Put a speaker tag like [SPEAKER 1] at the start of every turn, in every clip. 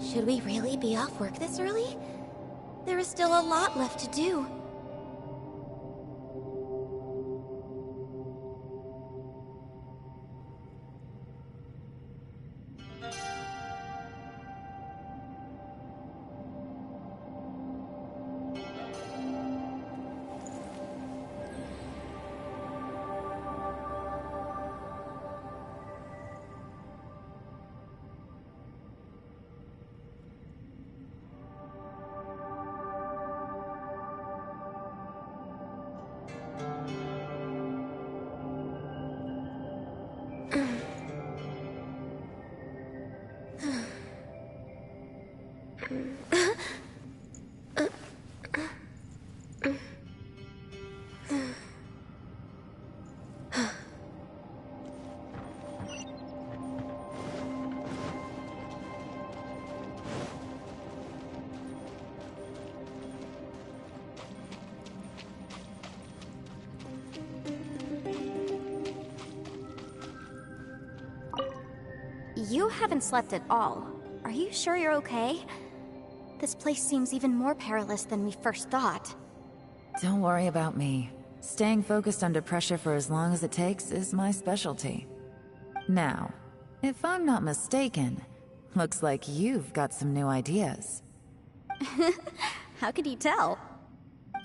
[SPEAKER 1] Should we really be off work this early? There is still a lot left to do.
[SPEAKER 2] You haven't slept at all. Are you sure you're okay? This place seems even more perilous than we first thought.
[SPEAKER 3] Don't worry about me. Staying focused under pressure for as long as it takes is my specialty. Now, if I'm not mistaken, looks like you've got some new ideas.
[SPEAKER 2] How could you tell?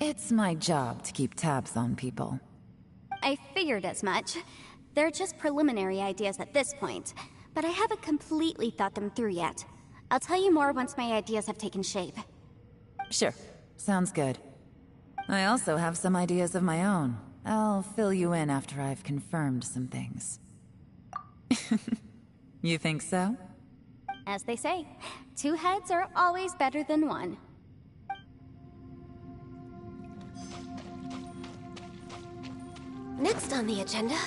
[SPEAKER 3] It's my job to keep tabs on people.
[SPEAKER 2] I figured as much. They're just preliminary ideas at this point, but I haven't completely thought them through yet. I'll tell you more once my ideas have taken shape.
[SPEAKER 3] Sure, sounds good. I also have some ideas of my own. I'll fill you in after I've confirmed some things. You think so?
[SPEAKER 2] As they say, two heads are always better than one.
[SPEAKER 1] Next on the agenda...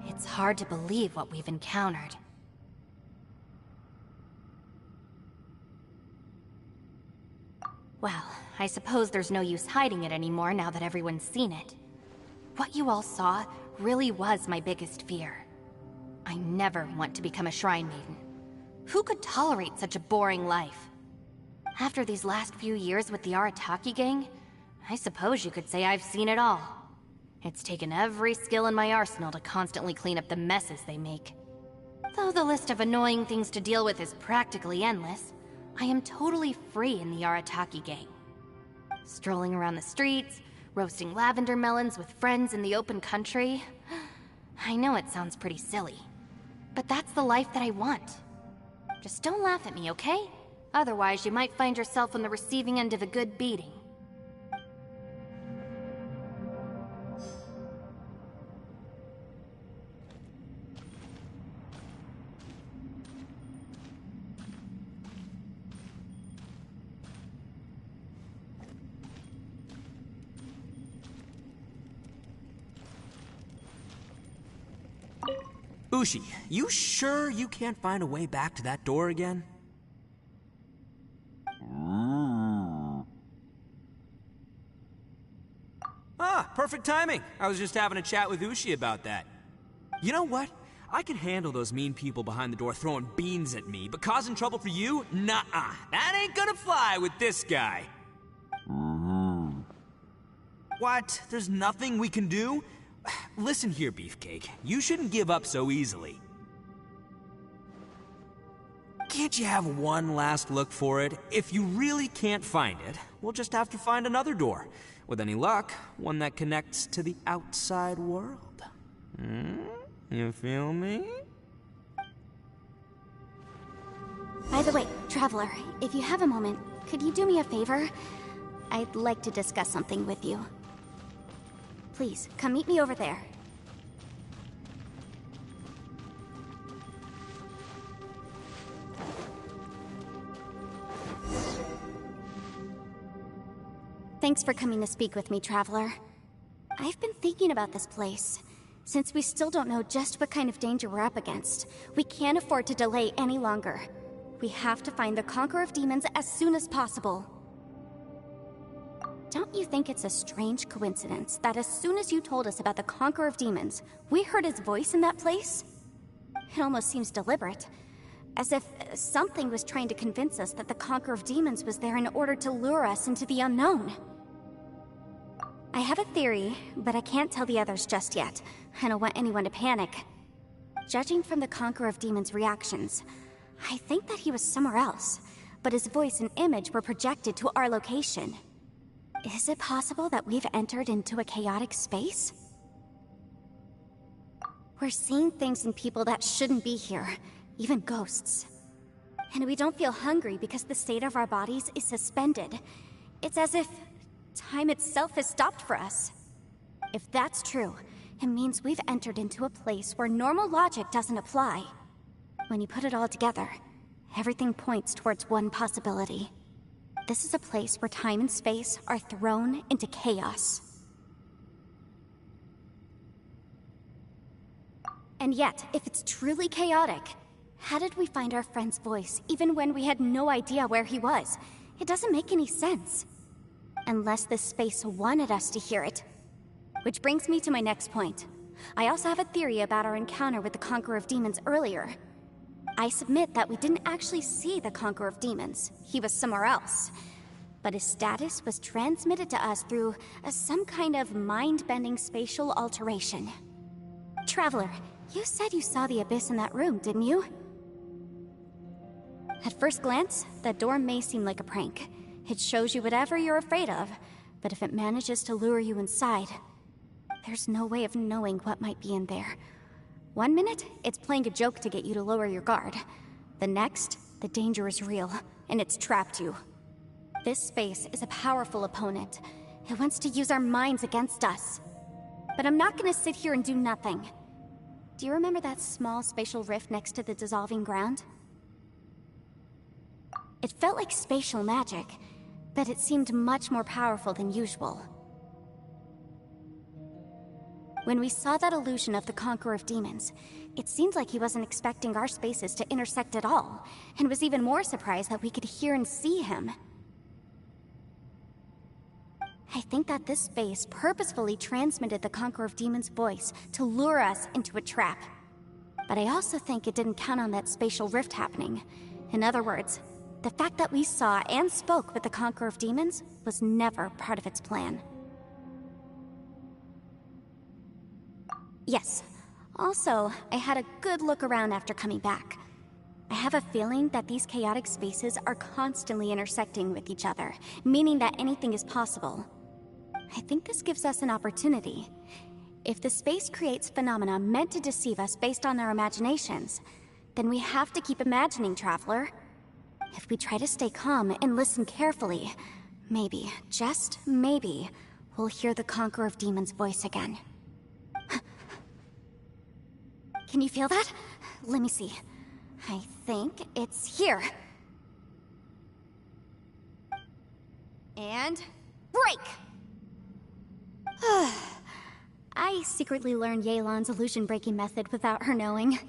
[SPEAKER 2] It's hard to believe what we've encountered. Well, I suppose there's no use hiding it anymore now that everyone's seen it. What you all saw really was my biggest fear. I never want to become a Shrine Maiden. Who could tolerate such a boring life? After these last few years with the Arataki gang, I suppose you could say I've seen it all. It's taken every skill in my arsenal to constantly clean up the messes they make. Though the list of annoying things to deal with is practically endless, I am totally free in the Arataki gang. Strolling around the streets, roasting lavender melons with friends in the open country. I know it sounds pretty silly, but that's the life that I want. Just don't laugh at me, okay? Otherwise, you might find yourself on the receiving end of a good beating.
[SPEAKER 4] Ushi, you sure you can't find a way back to that door again? Ah, perfect timing. I was just having a chat with Ushi about that. You know what? I can handle those mean people behind the door throwing beans at me, but causing trouble for you? Nuh-uh. That ain't gonna fly with this guy. What? There's nothing we can do? Listen here, Beefcake. You shouldn't give up so easily. Can't you have one last look for it? If you really can't find it, we'll just have to find another door. With any luck, one that connects to the outside world. You feel me?
[SPEAKER 2] By the way, Traveler, if you have a moment, could you do me a favor? I'd like to discuss something with you. Please, come meet me over there. Thanks for coming to speak with me, Traveler. I've been thinking about this place. Since we still don't know just what kind of danger we're up against, we can't afford to delay any longer. We have to find the Conqueror of Demons as soon as possible. Don't you think it's a strange coincidence that as soon as you told us about the Conqueror of Demons, we heard his voice in that place? It almost seems deliberate. As if something was trying to convince us that the Conqueror of Demons was there in order to lure us into the unknown. I have a theory, but I can't tell the others just yet. I don't want anyone to panic. Judging from the Conqueror of Demons' reactions, I think that he was somewhere else, but his voice and image were projected to our location. Is it possible that we've entered into a chaotic space? We're seeing things in people that shouldn't be here, even ghosts. And we don't feel hungry because the state of our bodies is suspended. It's as if time itself has stopped for us. If that's true, it means we've entered into a place where normal logic doesn't apply. When you put it all together, everything points towards one possibility. This is a place where time and space are thrown into chaos. And yet, if it's truly chaotic, how did we find our friend's voice even when we had no idea where he was? It doesn't make any sense. Unless this space wanted us to hear it. Which brings me to my next point. I also have a theory about our encounter with the Conqueror of Demons earlier. I submit that we didn't actually see the Conqueror of Demons. He was somewhere else. But his status was transmitted to us through some kind of mind-bending spatial alteration. Traveler, you said you saw the abyss in that room, didn't you? At first glance, that door may seem like a prank. It shows you whatever you're afraid of, but if it manages to lure you inside, there's no way of knowing what might be in there. One minute, it's playing a joke to get you to lower your guard. The next, the danger is real, and it's trapped you. This space is a powerful opponent. It wants to use our minds against us. But I'm not gonna sit here and do nothing. Do you remember that small spatial rift next to the dissolving ground? It felt like spatial magic, but it seemed much more powerful than usual. When we saw that illusion of the Conqueror of Demons, it seemed like he wasn't expecting our spaces to intersect at all, and was even more surprised that we could hear and see him. I think that this space purposefully transmitted the Conqueror of Demons' voice to lure us into a trap. But I also think it didn't count on that spatial rift happening. In other words, the fact that we saw and spoke with the Conqueror of Demons was never part of its plan. Yes. Also, I had a good look around after coming back. I have a feeling that these chaotic spaces are constantly intersecting with each other, meaning that anything is possible. I think this gives us an opportunity. If the space creates phenomena meant to deceive us based on our imaginations, then we have to keep imagining, Traveler. If we try to stay calm and listen carefully, maybe, just maybe, we'll hear the Conqueror of Demons' voice again. Can you feel that? Let me see. I think it's here. And break! I secretly learned Yelan's illusion-breaking method without her knowing.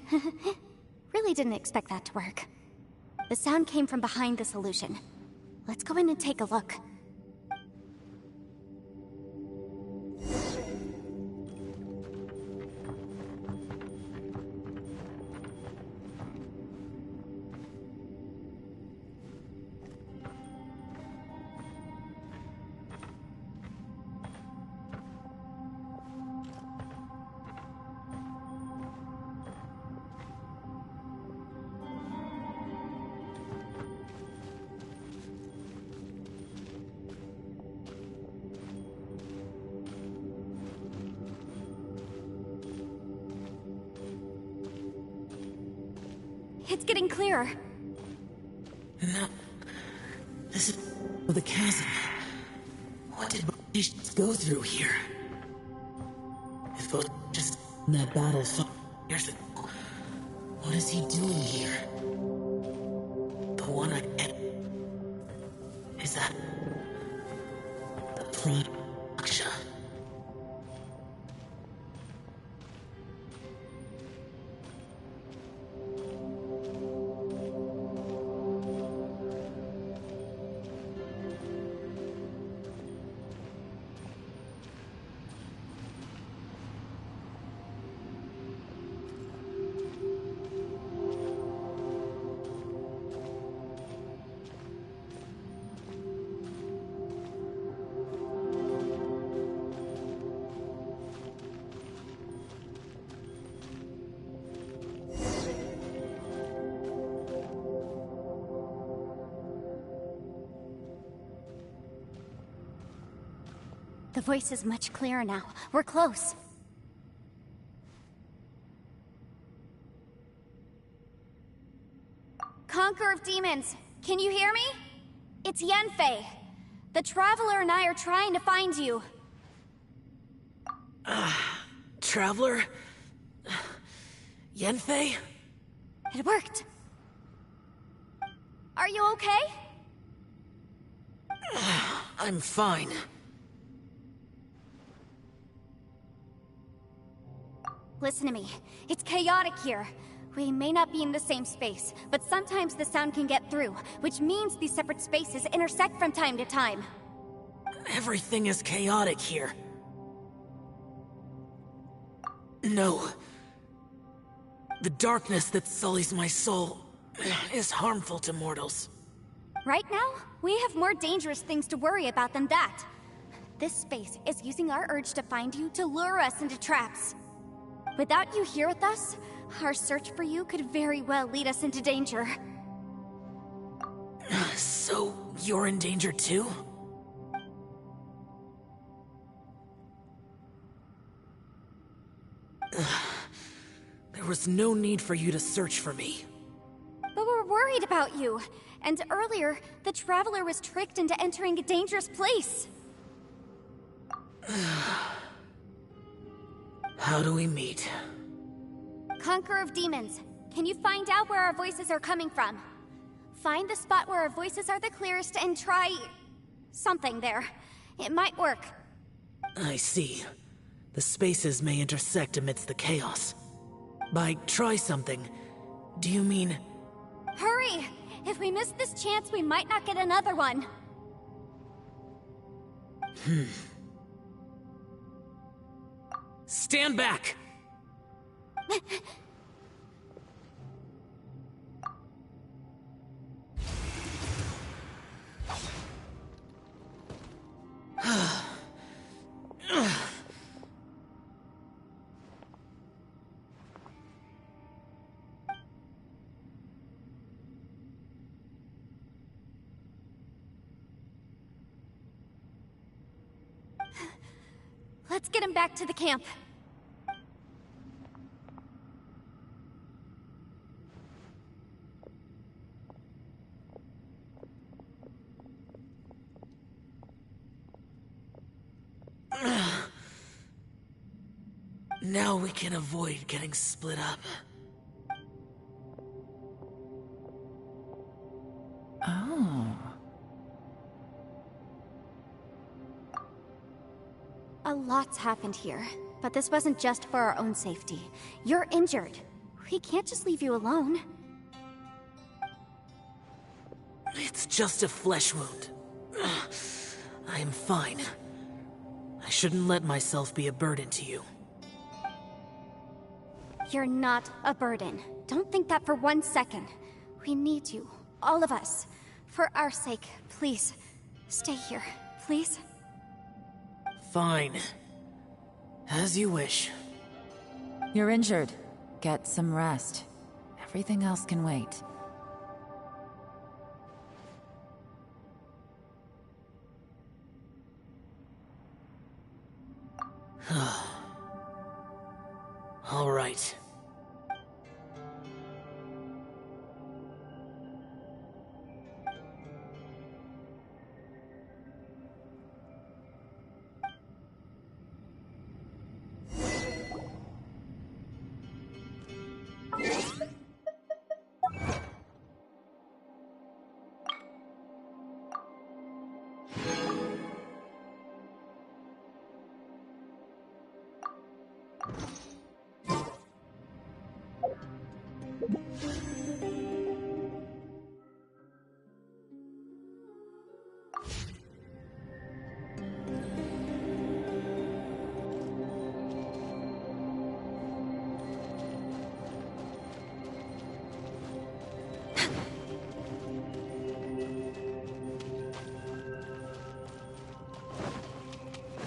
[SPEAKER 2] Really didn't expect that to work. The sound came from behind this illusion. Let's go in and take a look. It's getting clearer.
[SPEAKER 5] No. This is the chasm. What did we go through here? supposed to just in that battle, so here's the... What is he doing here? The one I can't... Is that... the production?
[SPEAKER 2] The voice is much clearer now. We're close. Conqueror of Demons, can you hear me? It's Yanfei. The Traveler and I are trying to find you.
[SPEAKER 5] Traveler? Yanfei?
[SPEAKER 2] It worked. Are you okay?
[SPEAKER 5] I'm fine.
[SPEAKER 2] Listen to me. It's chaotic here. We may not be in the same space, but sometimes the sound can get through, which means these separate spaces intersect from time to time.
[SPEAKER 5] Everything is chaotic here. No. The darkness that sullies my soul is harmful to mortals.
[SPEAKER 2] Right now, we have more dangerous things to worry about than that. This space is using our urge to find you to lure us into traps. Without you here with us, our search for you could very well lead us into danger.
[SPEAKER 5] So, you're in danger too? There was no need for you to search for me.
[SPEAKER 2] But we're worried about you. And earlier, the Traveler was tricked into entering a dangerous place.
[SPEAKER 5] How do we meet?
[SPEAKER 2] Conqueror of Demons, can you find out where our voices are coming from? Find the spot where our voices are the clearest and try... something there. It might work.
[SPEAKER 5] I see. The spaces may intersect amidst the chaos. By try something, do you mean...
[SPEAKER 2] Hurry! If we miss this chance, we might not get another one.
[SPEAKER 5] Stand back!
[SPEAKER 2] Let's get him back to the camp.
[SPEAKER 5] Now we can avoid getting split up.
[SPEAKER 3] Oh.
[SPEAKER 2] A lot's happened here, but this wasn't just for our own safety. You're injured. We can't just leave you alone.
[SPEAKER 5] It's just a flesh wound. I am fine. I shouldn't let myself be a burden to you.
[SPEAKER 2] You're not a burden. Don't think that for 1 second. We need you, all of us. For our sake, please, stay here, please.
[SPEAKER 5] Fine. As you wish.
[SPEAKER 3] You're injured. Get some rest. Everything else can wait.
[SPEAKER 5] All right.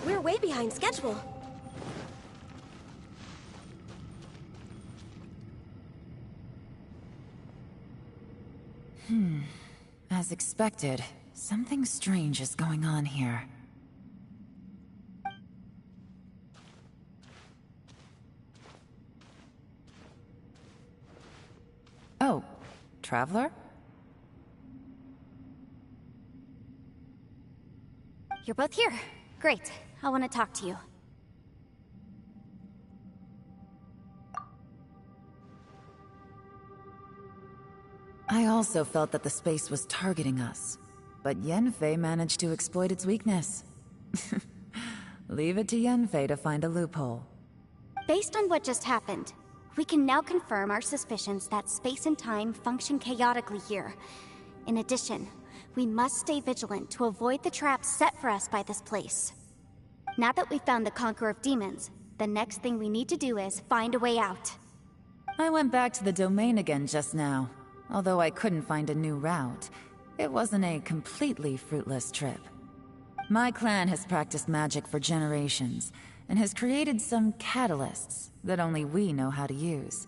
[SPEAKER 1] We're way behind schedule.
[SPEAKER 3] As expected, something strange is going on here. Oh, Traveler?
[SPEAKER 2] You're both here. Great. I want to talk to you.
[SPEAKER 3] I also felt that the space was targeting us, but Yenfei managed to exploit its weakness. Leave it to Yenfei to find a loophole.
[SPEAKER 2] Based on what just happened, we can now confirm our suspicions that space and time function chaotically here. In addition, we must stay vigilant to avoid the traps set for us by this place. Now that we've found the Conqueror of Demons, the next thing we need to do is find a way out.
[SPEAKER 3] I went back to the domain again just now. Although I couldn't find a new route, it wasn't a completely fruitless trip. My clan has practiced magic for generations, and has created some catalysts that only we know how to use.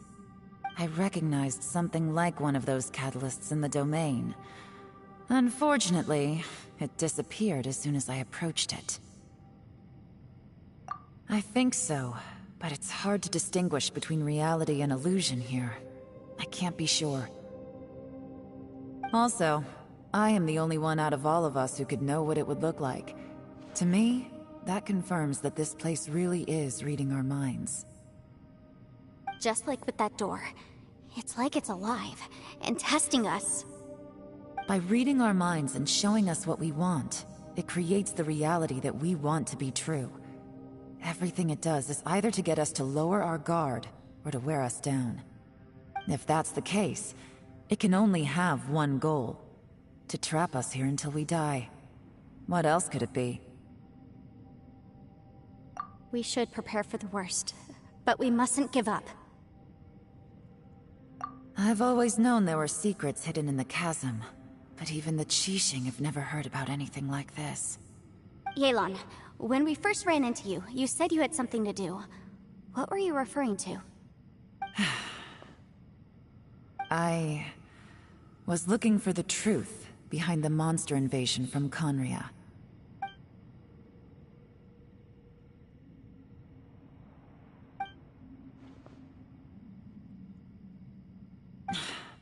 [SPEAKER 3] I recognized something like one of those catalysts in the domain. Unfortunately, it disappeared as soon as I approached it. I think so, but it's hard to distinguish between reality and illusion here. I can't be sure. Also, I am the only one out of all of us who could know what it would look like. To me, that confirms that this place really is reading our minds.
[SPEAKER 2] Just like with that door. It's like it's alive, and testing us.
[SPEAKER 3] By reading our minds and showing us what we want, it creates the reality that we want to be true. Everything it does is either to get us to lower our guard, or to wear us down. If that's the case, it can only have one goal: to trap us here until we die. What else could it be?
[SPEAKER 2] We should prepare for the worst, but we mustn't give up.
[SPEAKER 3] I've always known there were secrets hidden in the chasm, but even the Qixing have never heard about anything like this.
[SPEAKER 2] Yelan, when we first ran into you, you said you had something to do. What were you referring to?
[SPEAKER 3] I was looking for the truth behind the monster invasion from Conria.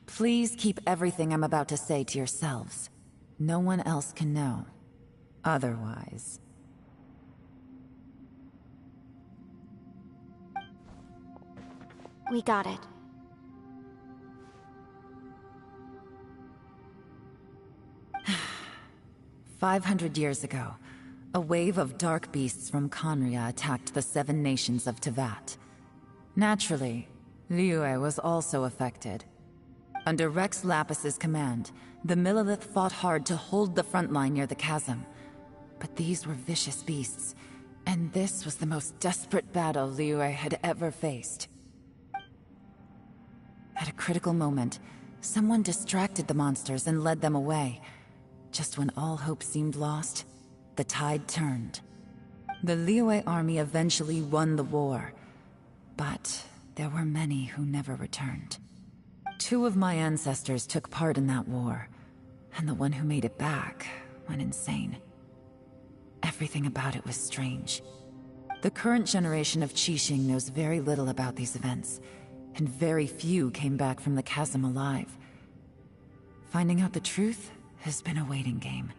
[SPEAKER 3] Please keep everything I'm about to say to yourselves. No one else can know. Otherwise...
[SPEAKER 2] We got it.
[SPEAKER 3] "500 years ago, a wave of dark beasts from Conria attacked the 7 nations of Tevat. Naturally, Liyue was also affected. Under Rex Lapis's command, the Millelith fought hard to hold the front line near the chasm. But these were vicious beasts, and this was the most desperate battle Liyue had ever faced. At a critical moment, someone distracted the monsters and led them away. Just when all hope seemed lost, the tide turned. The Liyue army eventually won the war, but there were many who never returned. 2 of my ancestors took part in that war, and the one who made it back went insane. Everything about it was strange. The current generation of Qixing knows very little about these events, and very few came back from the chasm alive. Finding out the truth has been a waiting game.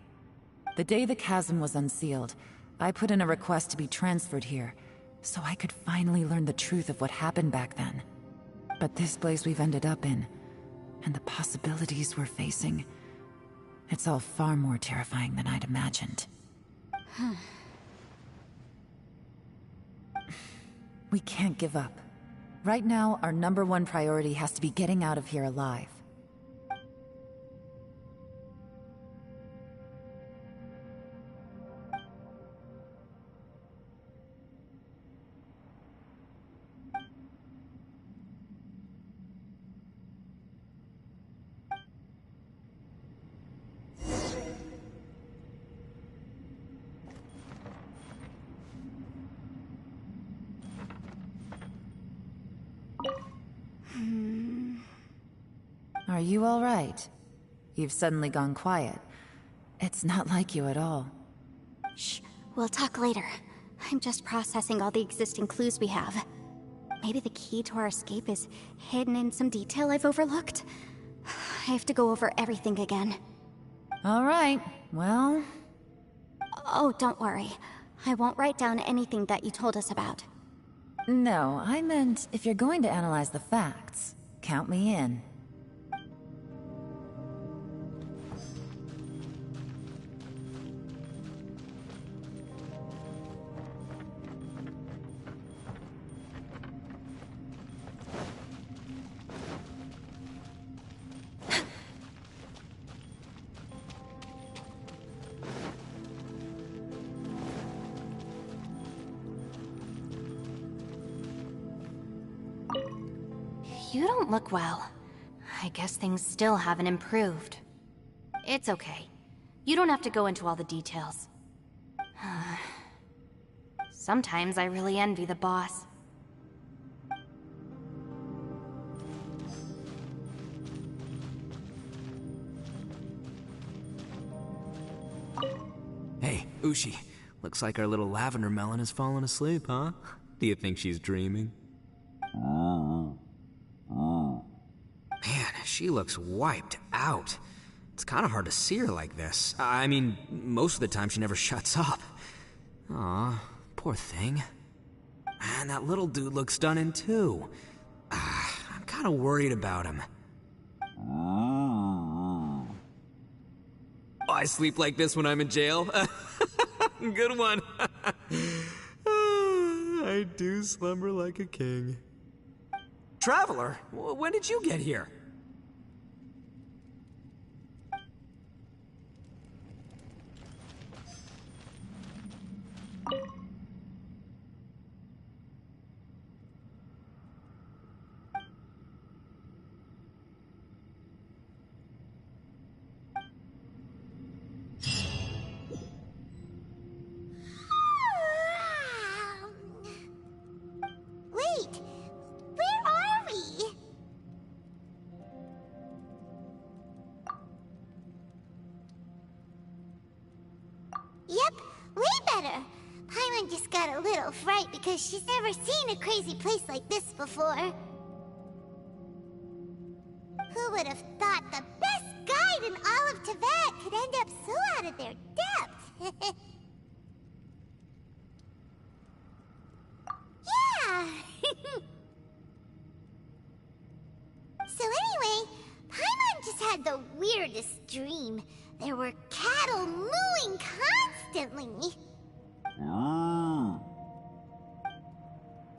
[SPEAKER 3] The day the chasm was unsealed, I put in a request to be transferred here, so I could finally learn the truth of what happened back then. But this place we've ended up in, and the possibilities we're facing, it's all far more terrifying than I'd imagined. We can't give up. Right now, our #1 priority has to be getting out of here alive. Are you all right? You've suddenly gone quiet. It's not like you at all.
[SPEAKER 1] Shh, we'll talk later. I'm just processing all the existing clues we have. Maybe the key to our escape is hidden in some detail I've overlooked. I have to go over everything again.
[SPEAKER 3] All right, well...
[SPEAKER 1] Oh, don't worry. I won't write down anything that you told us about.
[SPEAKER 3] No, I meant if you're going to analyze the facts, count me in.
[SPEAKER 2] You don't look well. I guess things still haven't improved. It's okay. You don't have to go into all the details. Sometimes I really envy the boss.
[SPEAKER 4] Hey, Ushi. Looks like our little lavender melon has fallen asleep, huh? Do you think she's dreaming? Man, she looks wiped out. It's kind of hard to see her like this. I mean, most of the time she never shuts up. Aw, poor thing. Man, that little dude looks done in too. I'm kind of worried about him. I sleep like this when I'm in jail. Good one. I do slumber like a king. Traveler, when did you get here?
[SPEAKER 1] Wait! Where are we? Yep, way better. Paimon just got a little fright because she's never seen a crazy place like this before. Who would have thought the best guide in all of Tibet could end up so out of their depth? Yeah! So anyway, Paimon just had the weirdest dream. There were cattle mooing constantly.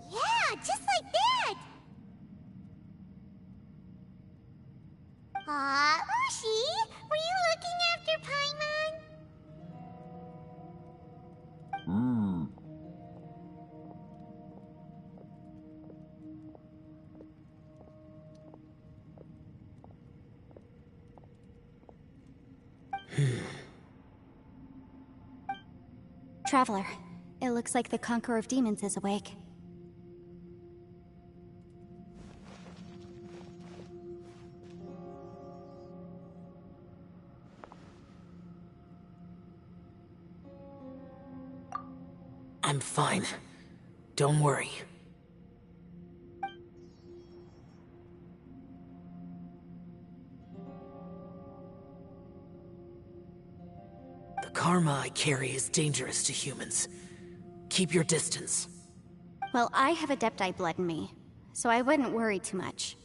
[SPEAKER 1] Yeah, just like that. Aw, Ushi, were you looking after Paimon? Traveler, it looks like the Conqueror of Demons is awake.
[SPEAKER 5] I'm fine. Don't worry. The karma I carry is dangerous to humans. Keep your distance.
[SPEAKER 1] Well, I have Adepti blood in me, so I wouldn't worry too much.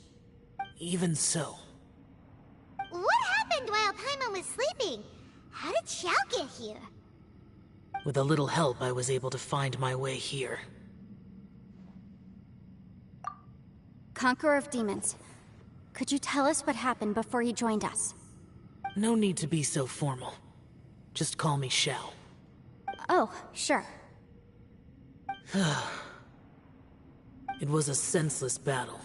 [SPEAKER 5] Even so.
[SPEAKER 1] What happened while Paimon was sleeping? How did Xiao get here?
[SPEAKER 5] With a little help, I was able to find my way here.
[SPEAKER 1] Conqueror of Demons. Could you tell us what happened before you joined us?
[SPEAKER 5] No need to be so formal. Just call me Shao.
[SPEAKER 1] Oh, sure.
[SPEAKER 5] It was a senseless battle.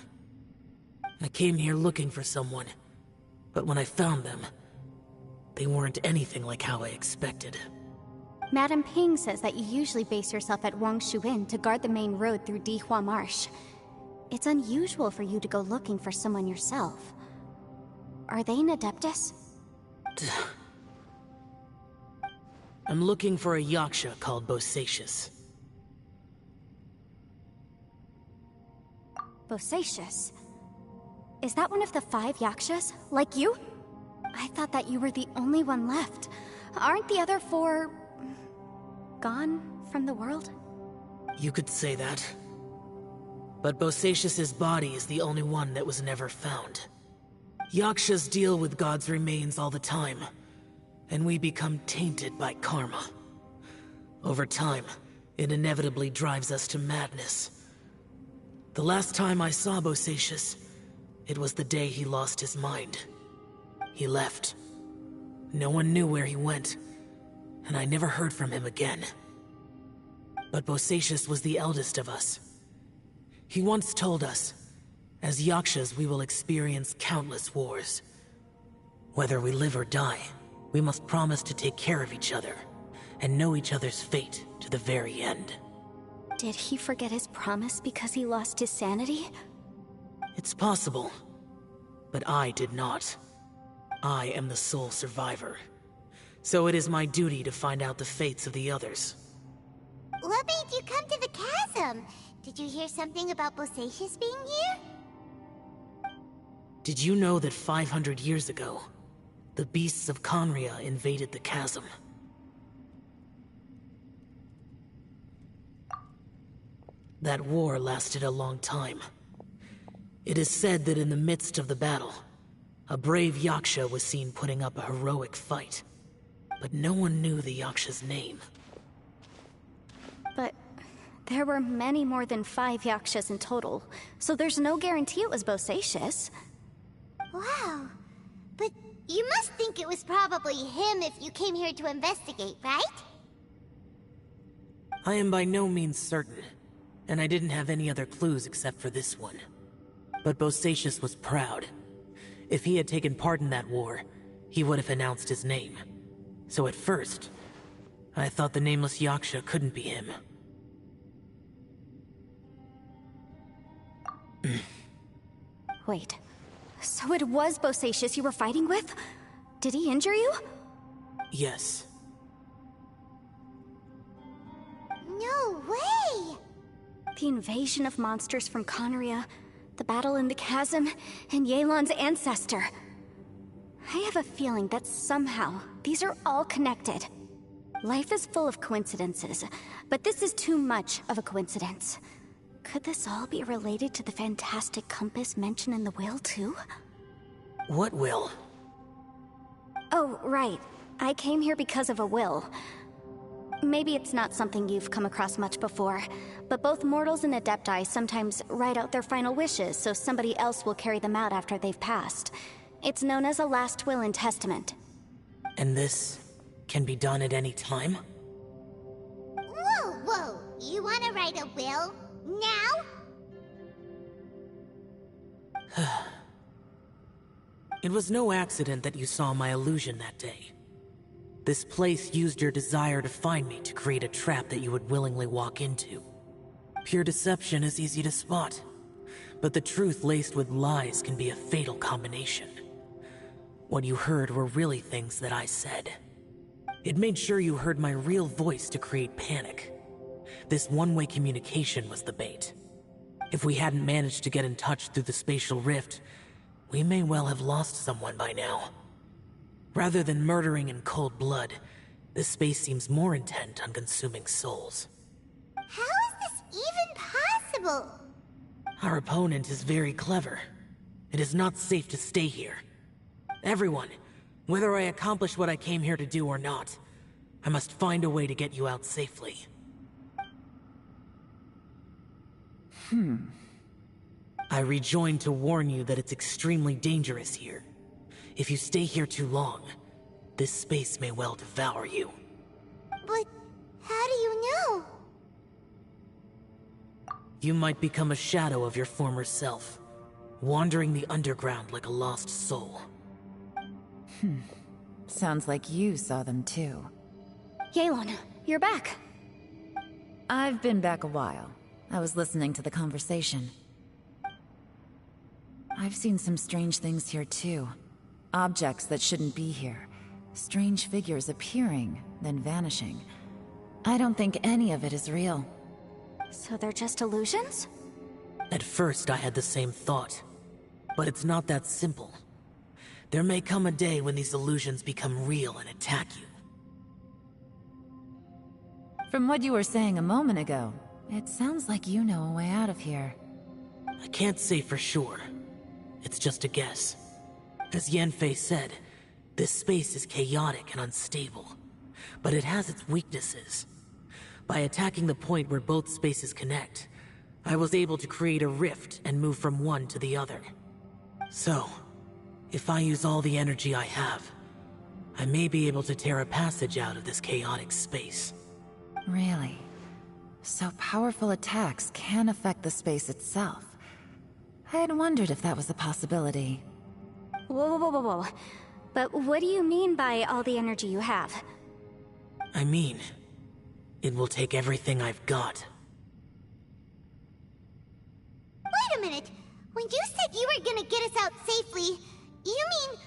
[SPEAKER 5] I came here looking for someone, but when I found them, they weren't anything like how I expected.
[SPEAKER 1] Madame Ping says that you usually base yourself at Wangshu Inn to guard the main road through Dihua Marsh. It's unusual for you to go looking for someone yourself. Are they an Adeptus?
[SPEAKER 5] I'm looking for a Yaksha called Bosacius.
[SPEAKER 1] Bosacius? Is that one of the 5 Yakshas? Like you? I thought that you were the only one left. Aren't the other 4... gone from the world?
[SPEAKER 5] You could say that. But Bosacius's body is the only one that was never found. Yakshas deal with God's remains all the time, and we become tainted by karma. Over time, it inevitably drives us to madness. The last time I saw Bosacius, it was the day he lost his mind. He left. No one knew where he went, and I never heard from him again. But Bosacius was the eldest of us. He once told us, as Yakshas we will experience countless wars. Whether we live or die, we must promise to take care of each other, and know each other's fate to the very end.
[SPEAKER 1] Did he forget his promise because he lost his sanity?
[SPEAKER 5] It's possible, but I did not. I am the sole survivor. So it is my duty to find out the fates of the others.
[SPEAKER 6] What made you come to the chasm? Did you hear something about Bosacius being here?
[SPEAKER 5] Did you know that 500 years ago, the beasts of Conria invaded the chasm? That war lasted a long time. It is said that in the midst of the battle, a brave Yaksha was seen putting up a heroic fight. But no one knew the Yaksha's name.
[SPEAKER 1] But there were many more than 5 Yakshas in total, so there's no guarantee it was Bosacius.
[SPEAKER 6] Wow. But you must think it was probably him if you came here to investigate, right?
[SPEAKER 5] I am by no means certain, and I didn't have any other clues except for this one. But Bosacius was proud. If he had taken part in that war, he would have announced his name. So at first, I thought the nameless Yaksha couldn't be him.
[SPEAKER 1] Wait, so it was Bosacius you were fighting with? Did he injure you?
[SPEAKER 5] Yes.
[SPEAKER 6] No way!
[SPEAKER 1] The invasion of monsters from Conria, the battle in the chasm, and Yelan's ancestor. I have a feeling that somehow these are all connected. Life is full of coincidences, but this is too much of a coincidence. Could this all be related to the fantastic compass mentioned in the will, too?
[SPEAKER 5] What will?
[SPEAKER 1] Oh, right. I came here because of a will. Maybe it's not something you've come across much before, but both mortals and Adepti sometimes write out their final wishes so somebody else will carry them out after they've passed. It's known as a last will and testament.
[SPEAKER 5] And this can be done at any time?
[SPEAKER 6] Whoa, whoa! You wanna write a will? Now?
[SPEAKER 5] It was no accident that you saw my illusion that day. This place used your desire to find me to create a trap that you would willingly walk into. Pure deception is easy to spot, but the truth laced with lies can be a fatal combination. What you heard were really things that I said. It made sure you heard my real voice to create panic. This one-way communication was the bait. If we hadn't managed to get in touch through the spatial rift, we may well have lost someone by now. Rather than murdering in cold blood, this space seems more intent on consuming souls.
[SPEAKER 6] How is this even possible?
[SPEAKER 5] Our opponent is very clever. It is not safe to stay here. Everyone, whether I accomplish what I came here to do or not, I must find a way to get you out safely. I rejoined to warn you that it's extremely dangerous here. If you stay here too long, this space may well devour you.
[SPEAKER 6] But how do you know?
[SPEAKER 5] You might become a shadow of your former self, wandering the underground like a lost soul.
[SPEAKER 3] Sounds like you saw them too.
[SPEAKER 1] Yelan, you're back.
[SPEAKER 3] I've been back a while. I was listening to the conversation. I've seen some strange things here too. Objects that shouldn't be here. Strange figures appearing, then vanishing. I don't think any of it is real.
[SPEAKER 1] So they're just illusions?
[SPEAKER 5] At first, I had the same thought. But it's not that simple. There may come a day when these illusions become real and attack you.
[SPEAKER 3] From what you were saying a moment ago, it sounds like you know a way out of here.
[SPEAKER 5] I can't say for sure. It's just a guess. As Yanfei said, this space is chaotic and unstable. But it has its weaknesses. By attacking the point where both spaces connect, I was able to create a rift and move from one to the other. So, if I use all the energy I have, I may be able to tear a passage out of this chaotic space.
[SPEAKER 3] Really? So powerful attacks can affect the space itself. I had wondered if that was a possibility.
[SPEAKER 1] Whoa, whoa, whoa, whoa. But what do you mean by all the energy you have?
[SPEAKER 5] I mean, it will take everything I've got.
[SPEAKER 6] Wait a minute! When you said you were gonna get us out safely, you mean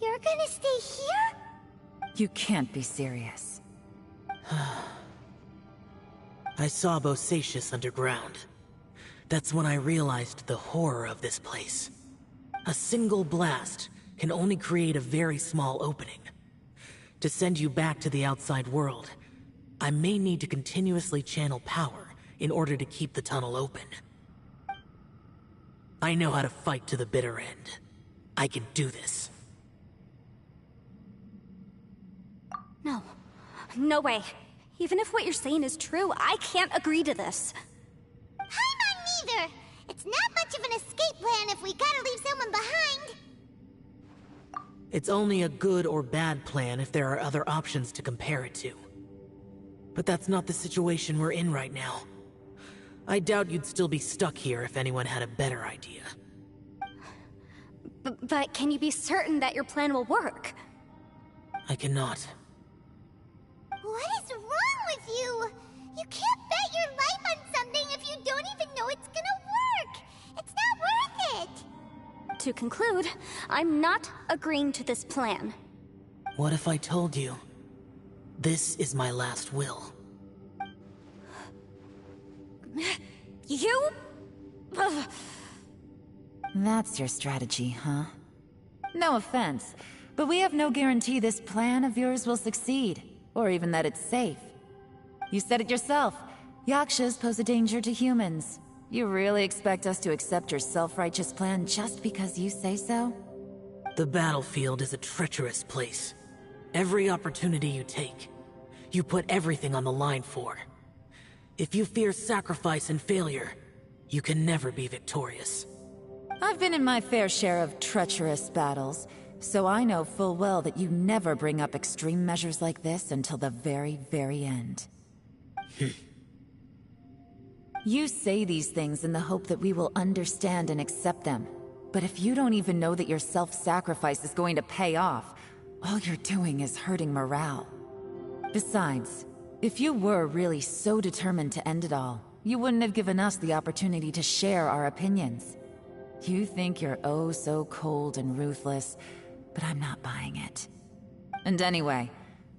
[SPEAKER 6] you're gonna stay here?
[SPEAKER 3] You can't be serious.
[SPEAKER 5] I saw Bosacius underground. That's when I realized the horror of this place. A single blast can only create a very small opening. To send you back to the outside world, I may need to continuously channel power in order to keep the tunnel open. I know how to fight to the bitter end. I can do this.
[SPEAKER 1] No. No way. Even if what you're saying is true, I can't agree to this.
[SPEAKER 6] I'm not neither! It's not much of an escape plan if we gotta leave someone behind!
[SPEAKER 5] It's only a good or bad plan if there are other options to compare it to. But that's not the situation we're in right now. I doubt you'd still be stuck here if anyone had a better idea.
[SPEAKER 1] But can you be certain that your plan will work?
[SPEAKER 5] I cannot.
[SPEAKER 6] What is wrong with you? You can't bet your life on something if you don't even know it's gonna work! It's not worth it!
[SPEAKER 1] To conclude, I'm not agreeing to this plan.
[SPEAKER 5] What if I told you? This is my last will.
[SPEAKER 1] You? Ugh.
[SPEAKER 3] That's your strategy, huh? No offense, but we have no guarantee this plan of yours will succeed, or even that it's safe. You said it yourself. Yakshas pose a danger to humans. You really expect us to accept your self-righteous plan just because you say so?
[SPEAKER 5] The battlefield is a treacherous place. Every opportunity you take, you put everything on the line for. If you fear sacrifice and failure, you can never be victorious.
[SPEAKER 3] I've been in my fair share of treacherous battles, so I know full well that you never bring up extreme measures like this until the very, very end. You say these things in the hope that we will understand and accept them. But if you don't even know that your self-sacrifice is going to pay off, all you're doing is hurting morale. Besides, if you were really so determined to end it all, you wouldn't have given us the opportunity to share our opinions. You think you're oh so cold and ruthless, but I'm not buying it. And anyway,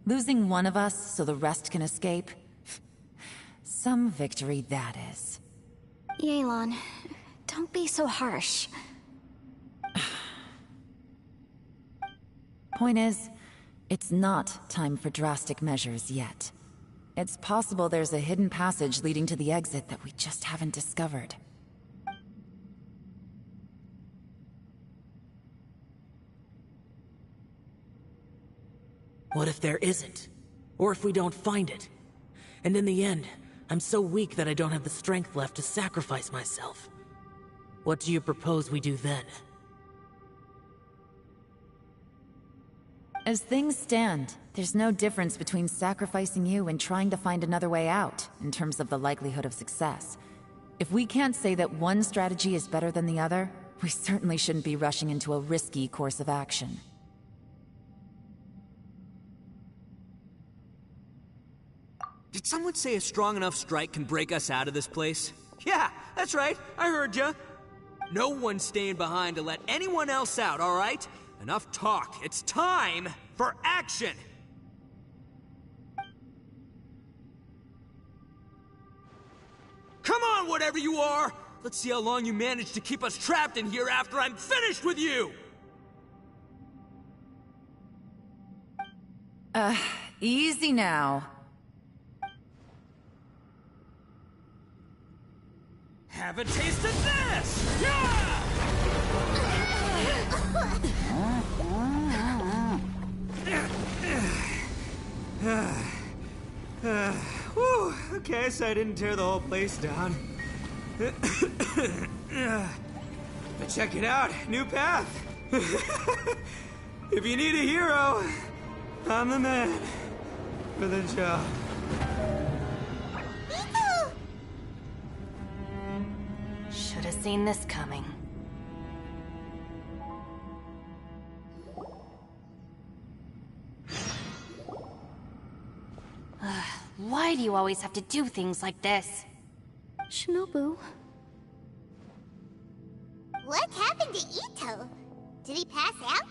[SPEAKER 3] losing one of us so the rest can escape? Some victory that is.
[SPEAKER 1] Yelan, don't be so harsh.
[SPEAKER 3] Point is, it's not time for drastic measures yet. It's possible there's a hidden passage leading to the exit that we just haven't discovered.
[SPEAKER 5] What if there isn't? Or if we don't find it? And in the end, I'm so weak that I don't have the strength left to sacrifice myself. What do you propose we do then?
[SPEAKER 3] As things stand, there's no difference between sacrificing you and trying to find another way out, in terms of the likelihood of success. If we can't say that one strategy is better than the other, we certainly shouldn't be rushing into a risky course of action.
[SPEAKER 4] Did someone say a strong enough strike can break us out of this place? Yeah, that's right, I heard ya. No one's staying behind to let anyone else out, alright? Enough talk, it's time for action! Come on, whatever you are! Let's see how long you manage to keep us trapped in here after I'm finished with you!
[SPEAKER 3] Easy now.
[SPEAKER 4] Have a taste of this! Yeah! Whew, okay, so I didn't tear the whole place down. But check it out, new path. If you need a hero, I'm the man for the job.
[SPEAKER 2] Should have seen this coming. Why do you always have to do things like this?
[SPEAKER 1] Shinobu.
[SPEAKER 6] What happened to Ito? Did he pass out?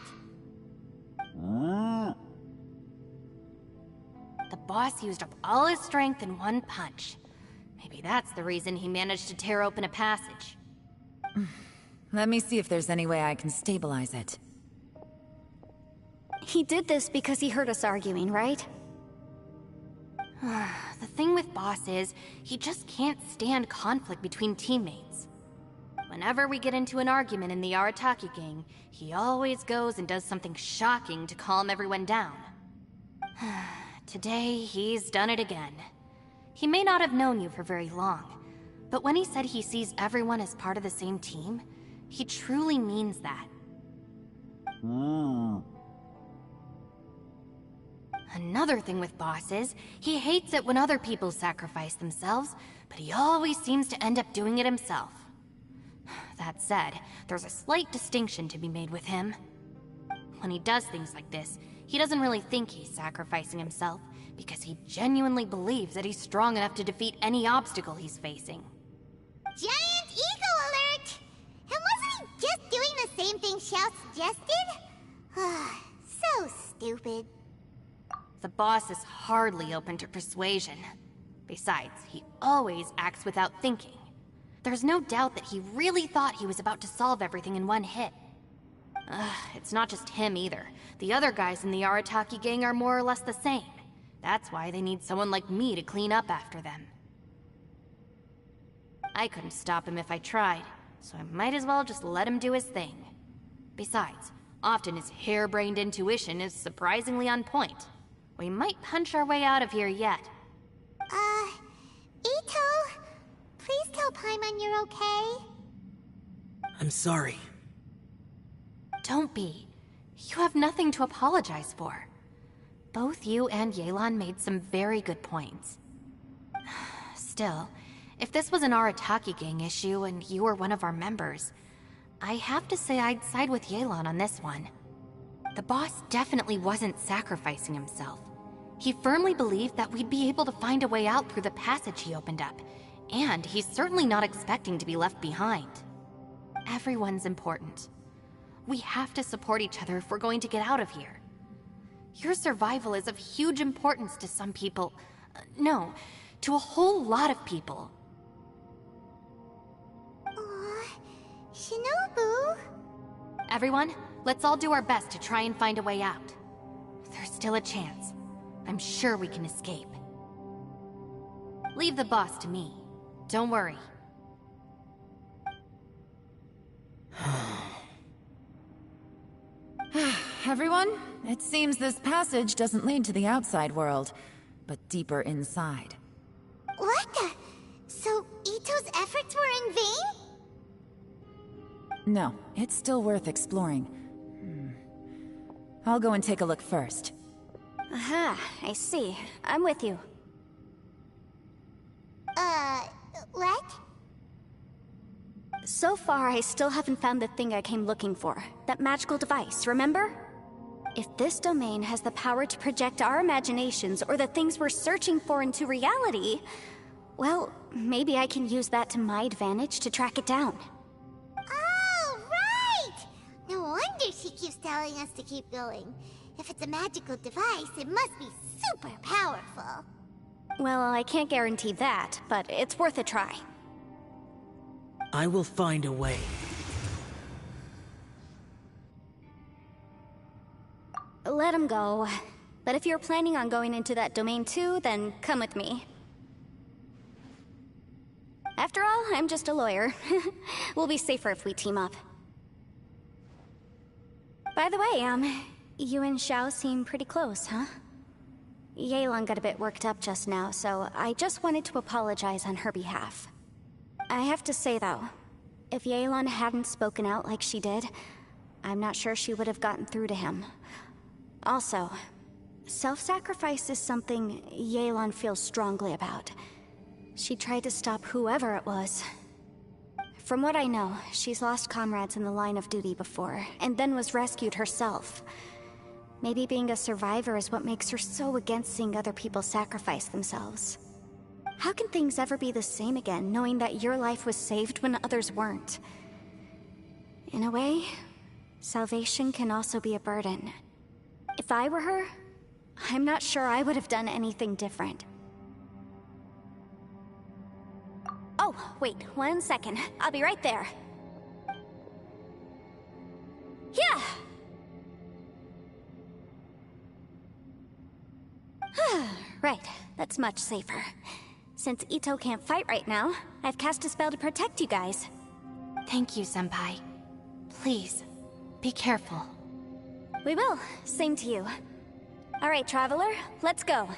[SPEAKER 2] The boss used up all his strength in one punch. Maybe that's the reason he managed to tear open a passage.
[SPEAKER 3] Let me see if there's any way I can stabilize it.
[SPEAKER 1] He did this because he heard us arguing, right?
[SPEAKER 2] The thing with Boss is, he just can't stand conflict between teammates. Whenever we get into an argument in the Arataki gang, he always goes and does something shocking to calm everyone down. Today, he's done it again. He may not have known you for very long, but when he said he sees everyone as part of the same team, he truly means that. Another thing with Boss is, he hates it when other people sacrifice themselves, but he always seems to end up doing it himself. That said, there's a slight distinction to be made with him. When he does things like this, he doesn't really think he's sacrificing himself, because he genuinely believes that he's strong enough to defeat any obstacle he's facing.
[SPEAKER 6] Giant ego alert! And wasn't he just doing the same thing Xiao suggested? So stupid.
[SPEAKER 2] The boss is hardly open to persuasion. Besides, he always acts without thinking. There's no doubt that he really thought he was about to solve everything in one hit. It's not just him either. The other guys in the Arataki gang are more or less the same. That's why they need someone like me to clean up after them. I couldn't stop him if I tried, so I might as well just let him do his thing. Besides, often his harebrained intuition is surprisingly on point. We might punch our way out of here yet.
[SPEAKER 6] Ito, please tell Paimon you're okay.
[SPEAKER 5] I'm sorry.
[SPEAKER 2] Don't be. You have nothing to apologize for. Both you and Yelan made some very good points. Still, if this was an Arataki gang issue and you were one of our members, I have to say I'd side with Yelan on this one. The boss definitely wasn't sacrificing himself. He firmly believed that we'd be able to find a way out through the passage he opened up, and he's certainly not expecting to be left behind. Everyone's important. We have to support each other if we're going to get out of here. Your survival is of huge importance to some people. No, to a whole lot of people.
[SPEAKER 6] Shinobu?
[SPEAKER 2] Everyone, let's all do our best to try and find a way out. There's still a chance. I'm sure we can escape. Leave the boss to me. Don't worry.
[SPEAKER 3] Everyone, it seems this passage doesn't lead to the outside world, but deeper inside.
[SPEAKER 6] What the? So Ito's efforts were in vain?
[SPEAKER 3] No, it's still worth exploring. I'll go and take a look first.
[SPEAKER 1] Aha, I see. I'm with you.
[SPEAKER 6] What?
[SPEAKER 1] So far, I still haven't found the thing I came looking for. That magical device, remember? If this domain has the power to project our imaginations or the things we're searching for into reality, well, maybe I can use that to my advantage to track it down.
[SPEAKER 6] Oh, right! No wonder she keeps telling us to keep going. If it's a magical device, it must be super powerful.
[SPEAKER 1] Well, I can't guarantee that, but it's worth a try.
[SPEAKER 5] I will find a way.
[SPEAKER 1] Let him go. But if you're planning on going into that domain too, then come with me. After all, I'm just a lawyer. We'll be safer if we team up. By the way, you and Xiao seem pretty close, huh? Yelan got a bit worked up just now, so I just wanted to apologize on her behalf. I have to say though, if Yelan hadn't spoken out like she did, I'm not sure she would have gotten through to him. Also, self-sacrifice is something Yelan feels strongly about. She tried to stop whoever it was. From what I know, she's lost comrades in the line of duty before, and then was rescued herself. Maybe being a survivor is what makes her so against seeing other people sacrifice themselves. How can things ever be the same again, knowing that your life was saved when others weren't? In a way, salvation can also be a burden. If I were her, I'm not sure I would have done anything different. Oh, wait, 1 second. I'll be right there. Yeah! Right, that's much safer. Since Ito can't fight right now, I've cast a spell to protect you guys.
[SPEAKER 2] Thank you, Senpai. Please, be careful.
[SPEAKER 1] We will. Same to you. All right, Traveler, let's go.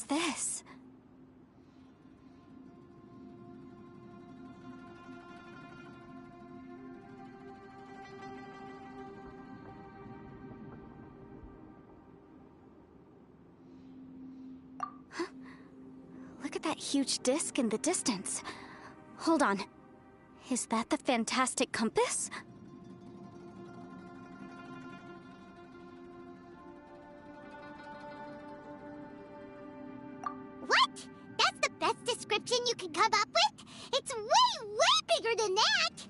[SPEAKER 1] this? Huh? Look at that huge disc in the distance. Hold on. Is that the fantastic compass?
[SPEAKER 6] What? That's the best description you can come up with? It's way, way bigger than that!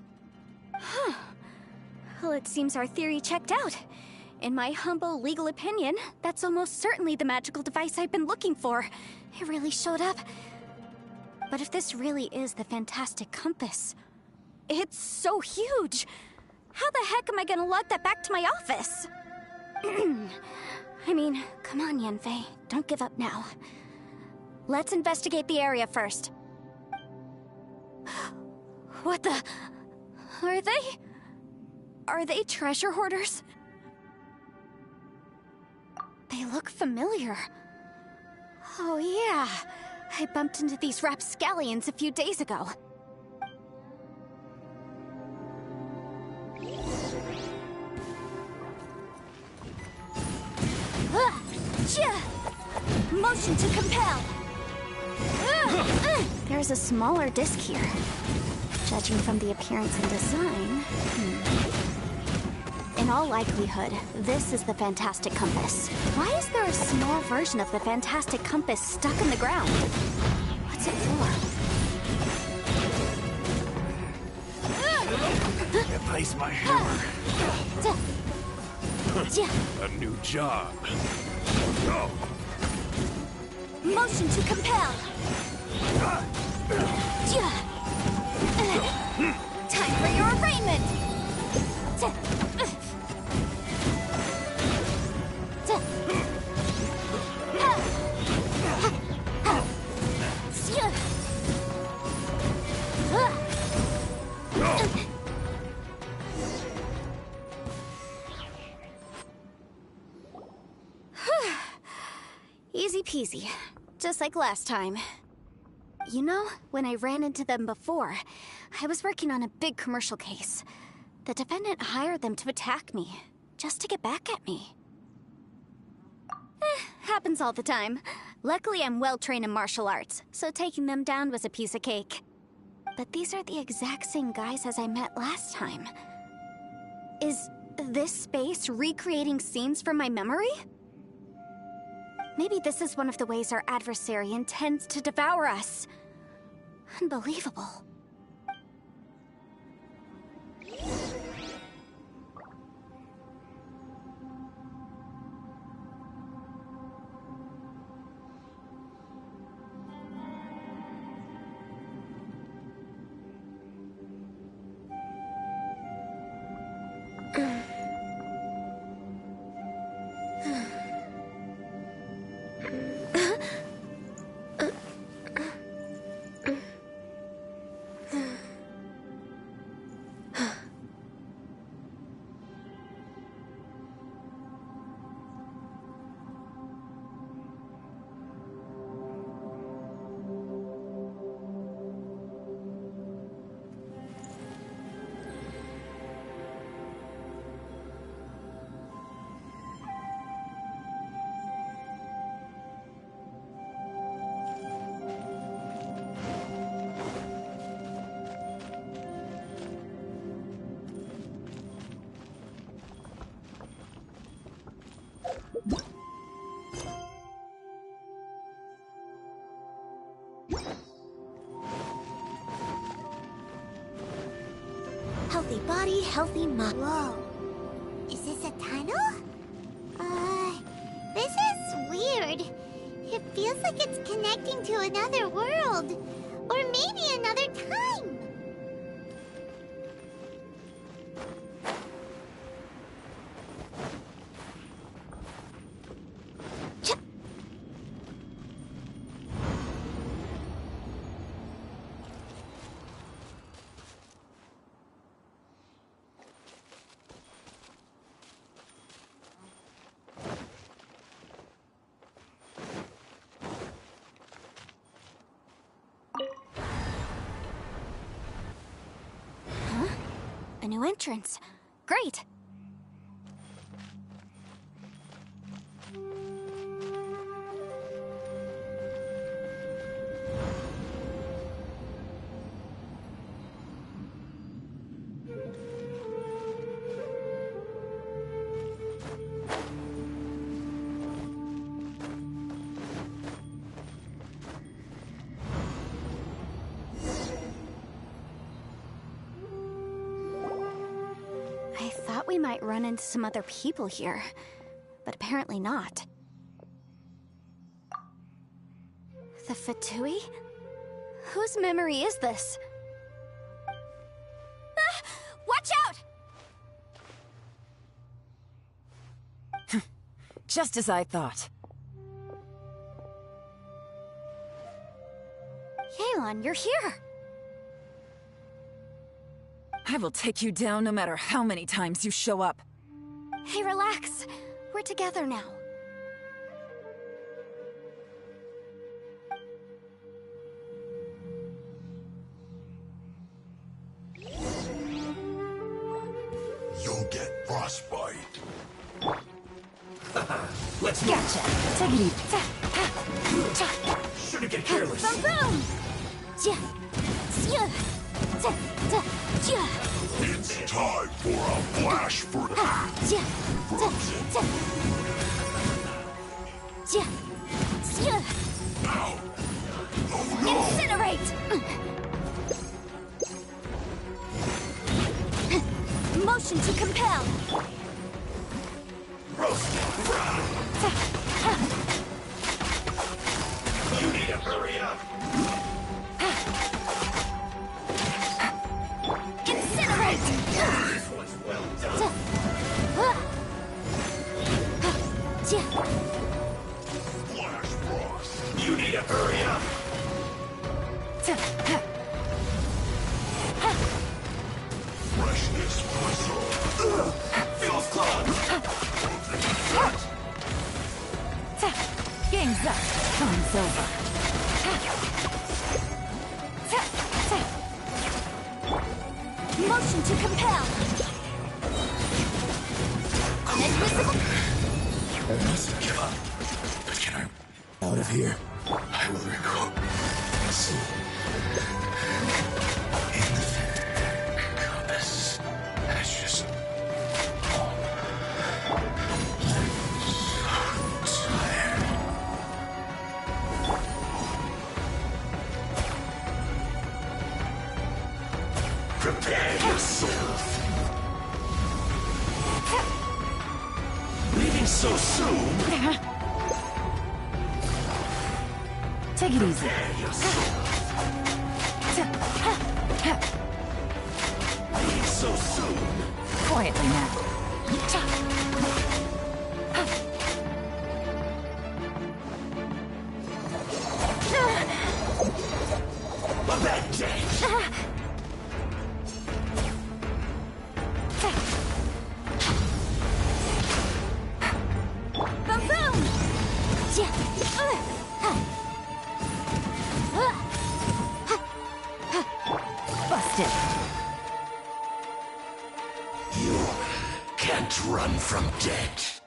[SPEAKER 1] Huh. Well, it seems our theory checked out. In my humble legal opinion, that's almost certainly the magical device I've been looking for. It really showed up. But if this really is the fantastic compass, it's so huge! How the heck am I gonna lug that back to my office? I mean, come on, Yanfei. Don't give up now. Let's investigate the area first. What the... Are they... Are they treasure hoarders? They look familiar. Oh yeah, I bumped into these rapscallions a few days ago. Motion to compel. There's a smaller disc here. Judging from the appearance and design... In all likelihood, this is the fantastic compass. Why is there a small version of the fantastic compass stuck in the ground? What's it for?
[SPEAKER 7] Replace my hammer. A new job. Go.
[SPEAKER 1] Motion to compel. Time for your arraignment. Easy peasy. Just like last time. You know, when I ran into them before, I was working on a big commercial case. The defendant hired them to attack me, just to get back at me. Happens all the time. Luckily, I'm well-trained in martial arts, so taking them down was a piece of cake. But these are the exact same guys as I met last time. Is this space recreating scenes from my memory? Maybe this is one of the ways our adversary intends to devour us. Unbelievable. Healthy body, healthy mind.
[SPEAKER 6] Whoa. Is this a tunnel? This is weird. It feels like it's connecting to another world. Or maybe another time.
[SPEAKER 1] entrance. Great. I thought we might run into some other people here, but apparently not. The Fatui? Whose memory is this? Ah! Watch out!
[SPEAKER 3] Just as I thought.
[SPEAKER 1] Yelan, you're here!
[SPEAKER 3] I will take you down no matter how many times you show up.
[SPEAKER 1] Hey, relax. We're together now.
[SPEAKER 7] You'll get frostbite.
[SPEAKER 4] Let's
[SPEAKER 3] Gotcha. Take it easy.
[SPEAKER 4] Shouldn't get careless.
[SPEAKER 1] Boom, boom! Ja, ja, ja, ja, ja.
[SPEAKER 7] It's time for a flash for
[SPEAKER 1] Ja, ja, ja. Ja, ja.
[SPEAKER 7] Ow. Oh no!
[SPEAKER 1] Incinerate! Motion to compel.
[SPEAKER 7] You need to hurry up!
[SPEAKER 1] Incinerate!
[SPEAKER 7] This was well done. Flash frost! You need to hurry up! Freshness bristle!
[SPEAKER 4] Feels clogged.
[SPEAKER 3] Game's up. Time's over.
[SPEAKER 1] Motion to compel. Invisible.
[SPEAKER 7] I must give up. But can I out of here? I will recall. See. In the compass. That's just so tired. Prepare yourself. Leaving so soon?
[SPEAKER 3] Take it easy.
[SPEAKER 7] Prepare yourself. Leaving so soon?
[SPEAKER 3] Quietly now.
[SPEAKER 7] A bad day.
[SPEAKER 1] Boom, boom. Ja.
[SPEAKER 3] Busted.
[SPEAKER 7] You can't run from death.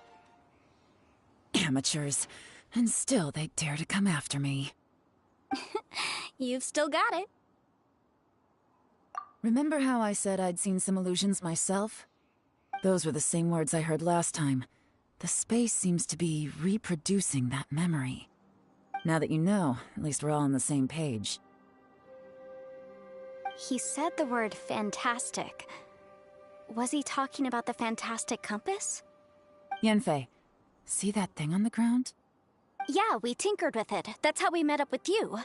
[SPEAKER 3] Amateurs. And still they dare to come after me.
[SPEAKER 1] You've still got it.
[SPEAKER 3] Remember how I said I'd seen some illusions myself? Those were the same words I heard last time. The space seems to be reproducing that memory. Now that you know, at least we're all on the same page.
[SPEAKER 1] He said the word fantastic. Was he talking about the fantastic compass?
[SPEAKER 3] Yanfei, see that thing on the ground?
[SPEAKER 1] Yeah, we tinkered with it. That's how we met up with you.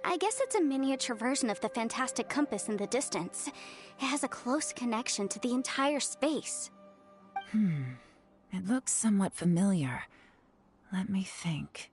[SPEAKER 1] I guess it's a miniature version of the fantastic compass in the distance. It has a close connection to the entire space.
[SPEAKER 3] It looks somewhat familiar. Let me think.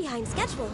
[SPEAKER 8] behind schedule.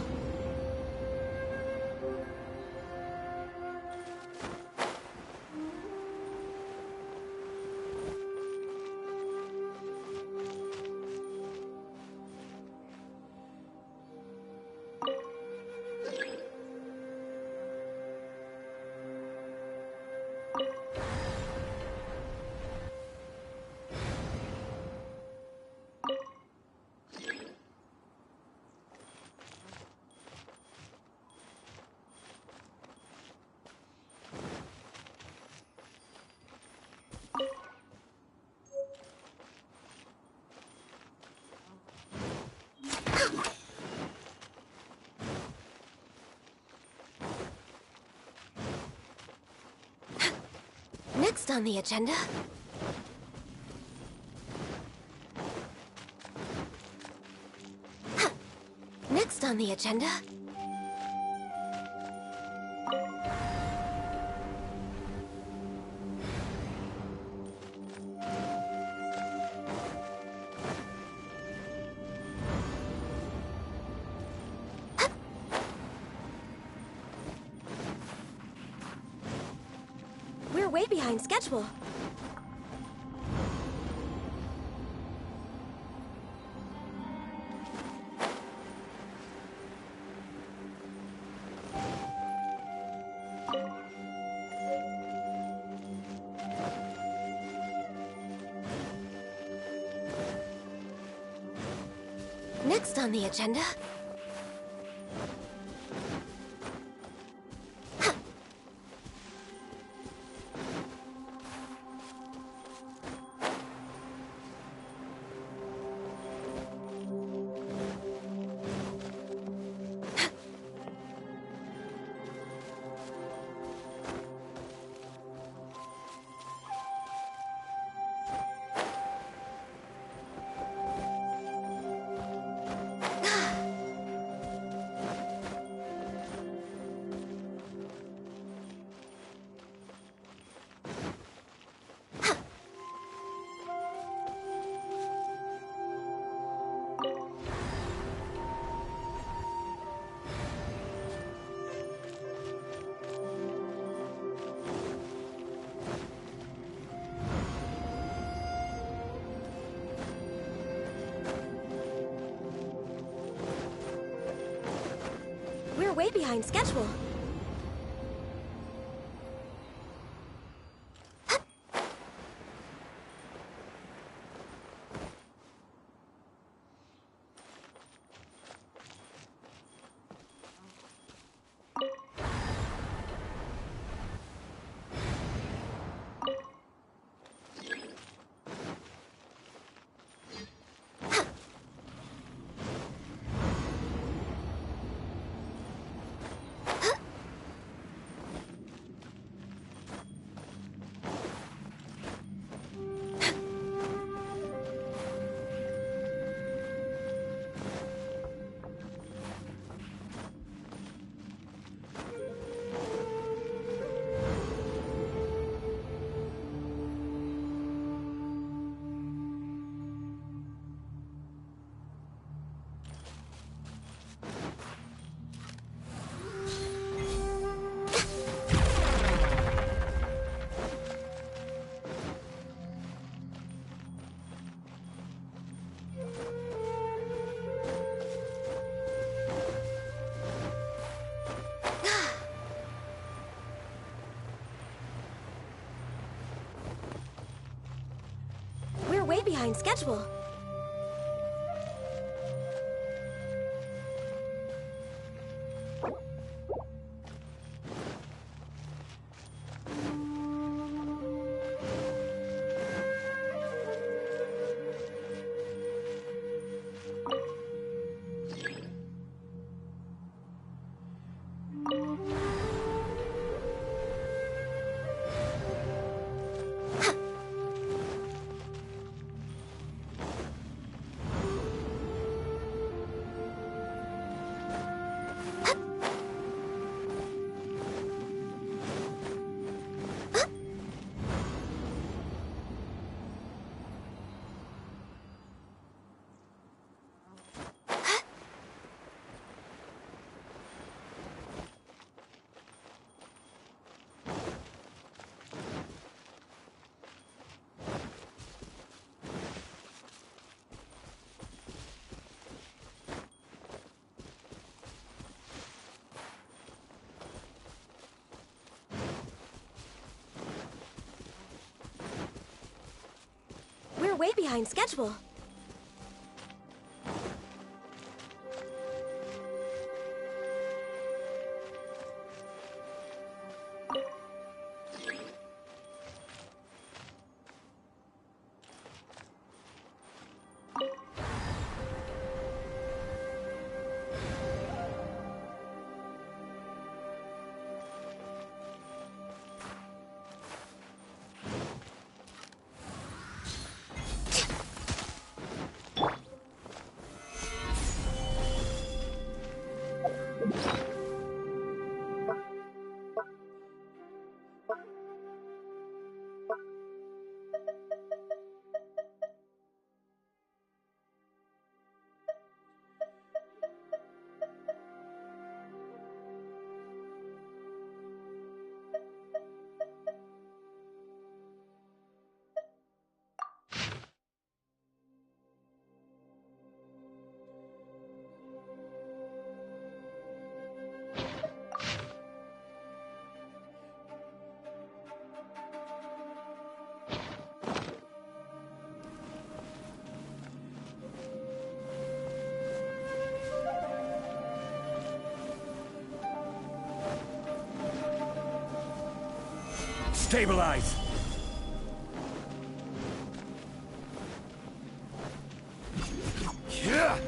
[SPEAKER 8] Next on the agenda... Next on the agenda... We're way behind schedule. Next on the agenda... We're way behind schedule. We're way behind schedule. way behind schedule.
[SPEAKER 7] Stabilize! Yeah!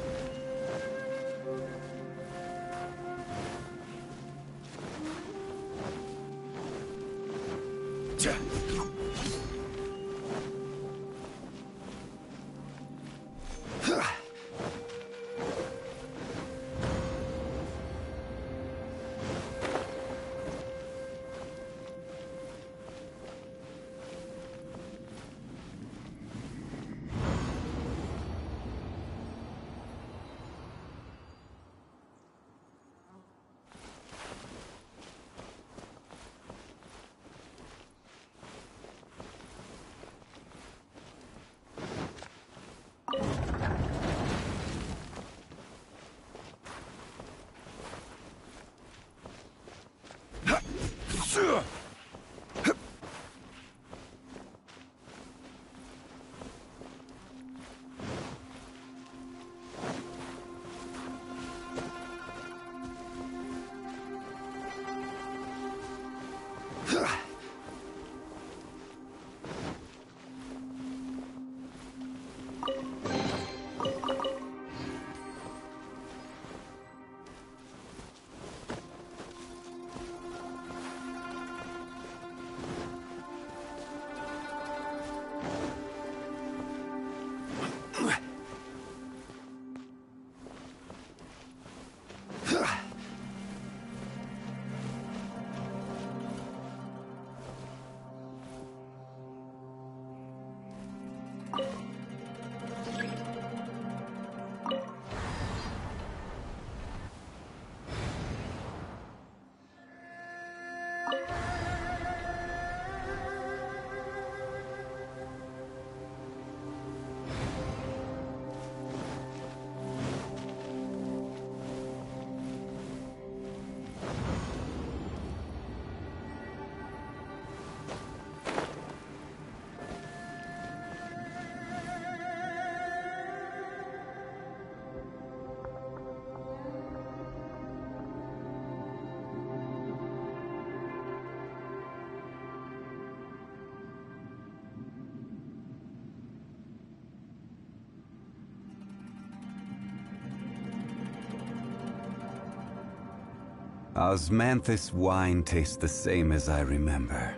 [SPEAKER 9] Osmanthus wine tastes the same as I remember.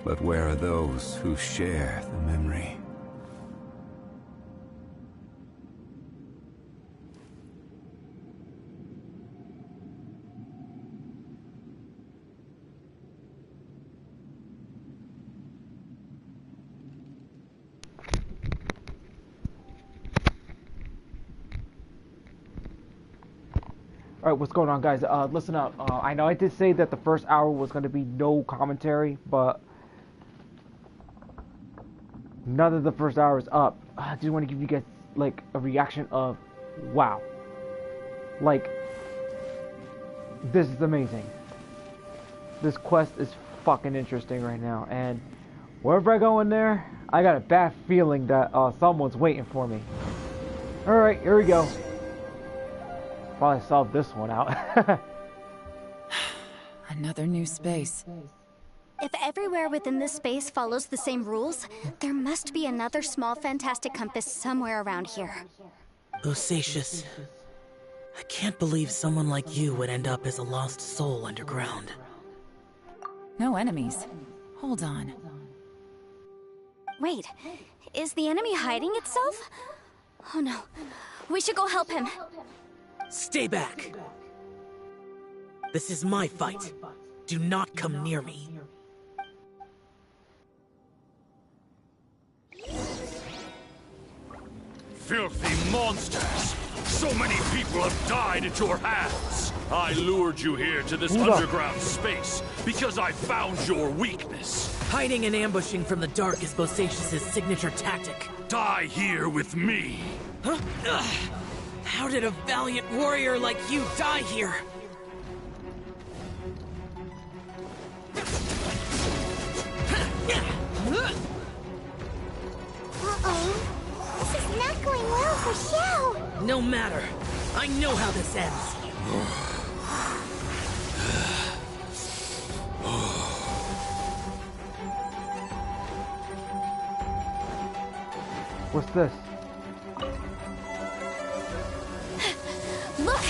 [SPEAKER 9] But where are those who share the memory?
[SPEAKER 10] Alright, what's going on, guys? Listen up. I know I did say that the first hour was going to be no commentary, but now that the first hour is up, I just want to give you guys, like, a reaction of, wow. Like, this is amazing. This quest is fucking interesting right now, and wherever I go in there, I got a bad feeling that someone's waiting for me. Alright, here we go. Probably solve this one out.
[SPEAKER 3] Another new space.
[SPEAKER 1] If everywhere within this space follows the same rules, there must be another small fantastic compass somewhere around here.
[SPEAKER 5] Bosacious. I can't believe someone like you would end up as a lost soul underground.
[SPEAKER 3] No enemies. Hold on.
[SPEAKER 1] Wait, is the enemy hiding itself? Oh no, we should go help him.
[SPEAKER 5] Stay back. This is my fight. Do not come near me.
[SPEAKER 11] Filthy monsters! So many people have died at your hands! I lured you here to this underground space because I found your weakness.
[SPEAKER 5] Hiding and ambushing from the dark is Bosacious' signature tactic.
[SPEAKER 11] Die here with me!
[SPEAKER 5] Huh? How did a valiant warrior like you die here?
[SPEAKER 6] Uh-oh. This is not going well for Xiao.
[SPEAKER 5] No matter. I know how this ends.
[SPEAKER 10] What's this?
[SPEAKER 1] Look!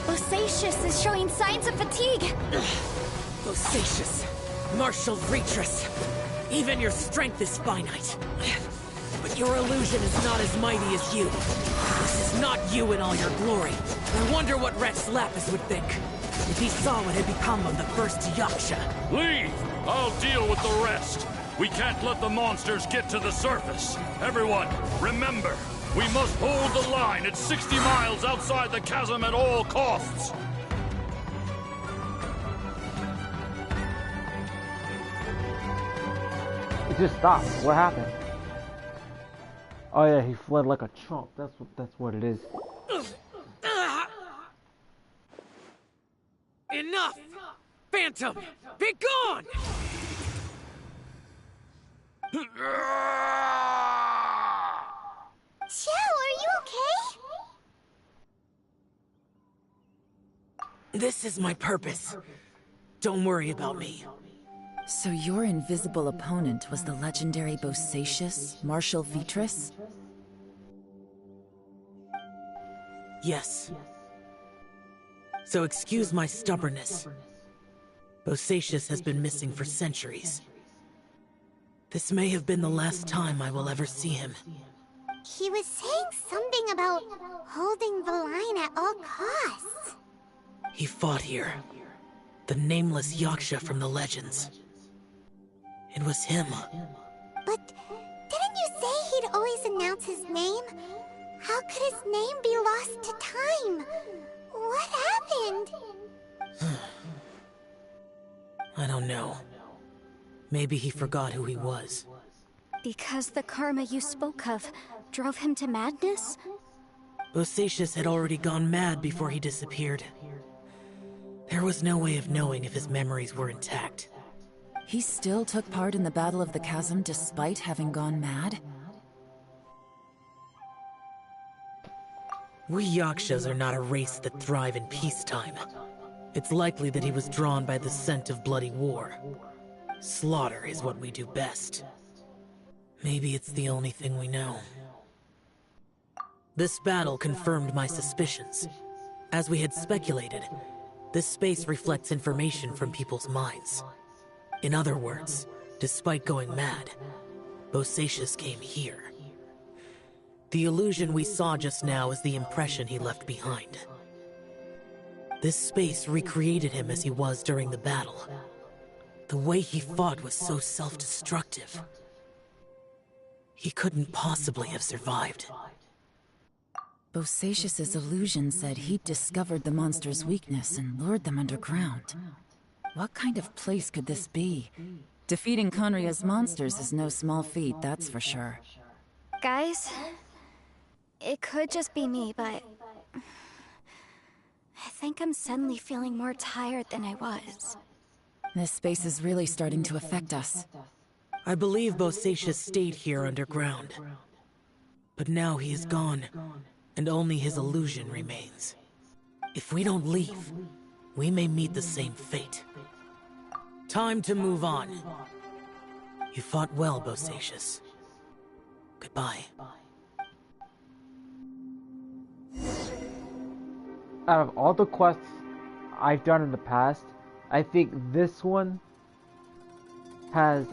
[SPEAKER 1] Bosacious is showing signs of fatigue.
[SPEAKER 5] Bosacious. Martial Retris. Even your strength is finite. But your illusion is not as mighty as you. This is not you in all your glory. I wonder what Rex Lapis would think if he saw what had become of the first Yaksha.
[SPEAKER 11] Leave! I'll deal with the rest. We can't let the monsters get to the surface. Everyone, remember, we must hold the line at 60 miles outside the chasm at all costs.
[SPEAKER 10] It just stopped. What happened? Oh yeah, he fled like a chump. That's what it is.
[SPEAKER 5] Enough! Phantom! Be gone!
[SPEAKER 6] Xiao, are you okay?
[SPEAKER 5] This is my purpose. Don't worry about me.
[SPEAKER 3] So your invisible opponent was the legendary Bosacious, Martial Vitris?
[SPEAKER 5] Yes. So excuse my stubbornness. Bosacious has been missing for centuries. This may have been the last time I will ever see him.
[SPEAKER 6] He was saying something about holding the line at all costs.
[SPEAKER 5] He fought here. The nameless Yaksha from the legends. It was him.
[SPEAKER 6] But didn't you say he'd always announce his name? How could his name be lost to time? What happened?
[SPEAKER 5] I don't know. Maybe he forgot who he was.
[SPEAKER 1] Because the karma you spoke of drove him to madness?
[SPEAKER 5] Bosacious had already gone mad before he disappeared. There was no way of knowing if his memories were intact.
[SPEAKER 3] He still took part in the Battle of the Chasm despite having gone mad?
[SPEAKER 5] We Yakshas are not a race that thrive in peacetime. It's likely that he was drawn by the scent of bloody war. Slaughter is what we do best. Maybe it's the only thing we know. This battle confirmed my suspicions. As we had speculated, this space reflects information from people's minds. In other words, despite going mad, Bosacious came here. The illusion we saw just now is the impression he left behind. This space recreated him as he was during the battle. The way he fought was so self-destructive. He couldn't possibly have survived.
[SPEAKER 3] Bosacious's illusion said he'd discovered the monster's weakness and lured them underground. What kind of place could this be? Defeating Conria's monsters is no small feat, that's for sure.
[SPEAKER 1] Guys, it could just be me, but I think I'm suddenly feeling more tired than I was.
[SPEAKER 3] This space is really starting to affect us.
[SPEAKER 5] I believe Bosatius stayed here underground. But now he is gone, and only his illusion remains. If we don't leave, we may meet the same fate. Time to move on. You fought well, Bosatius. Goodbye.
[SPEAKER 10] Out of all the quests I've done in the past, I think this one has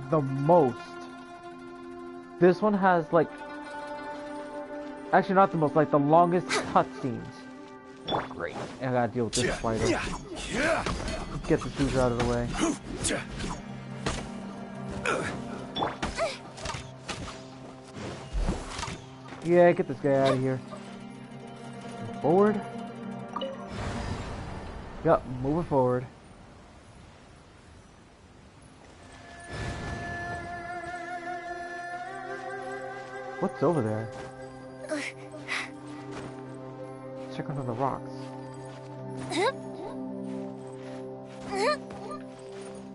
[SPEAKER 10] the most. This one has like, actually not the most, like the longest cutscenes. Great. I gotta deal with this spider. Let's get this dude out of the way. Yeah, get this guy out of here. Forward. Yep, moving forward. What's over there? Check under the rocks.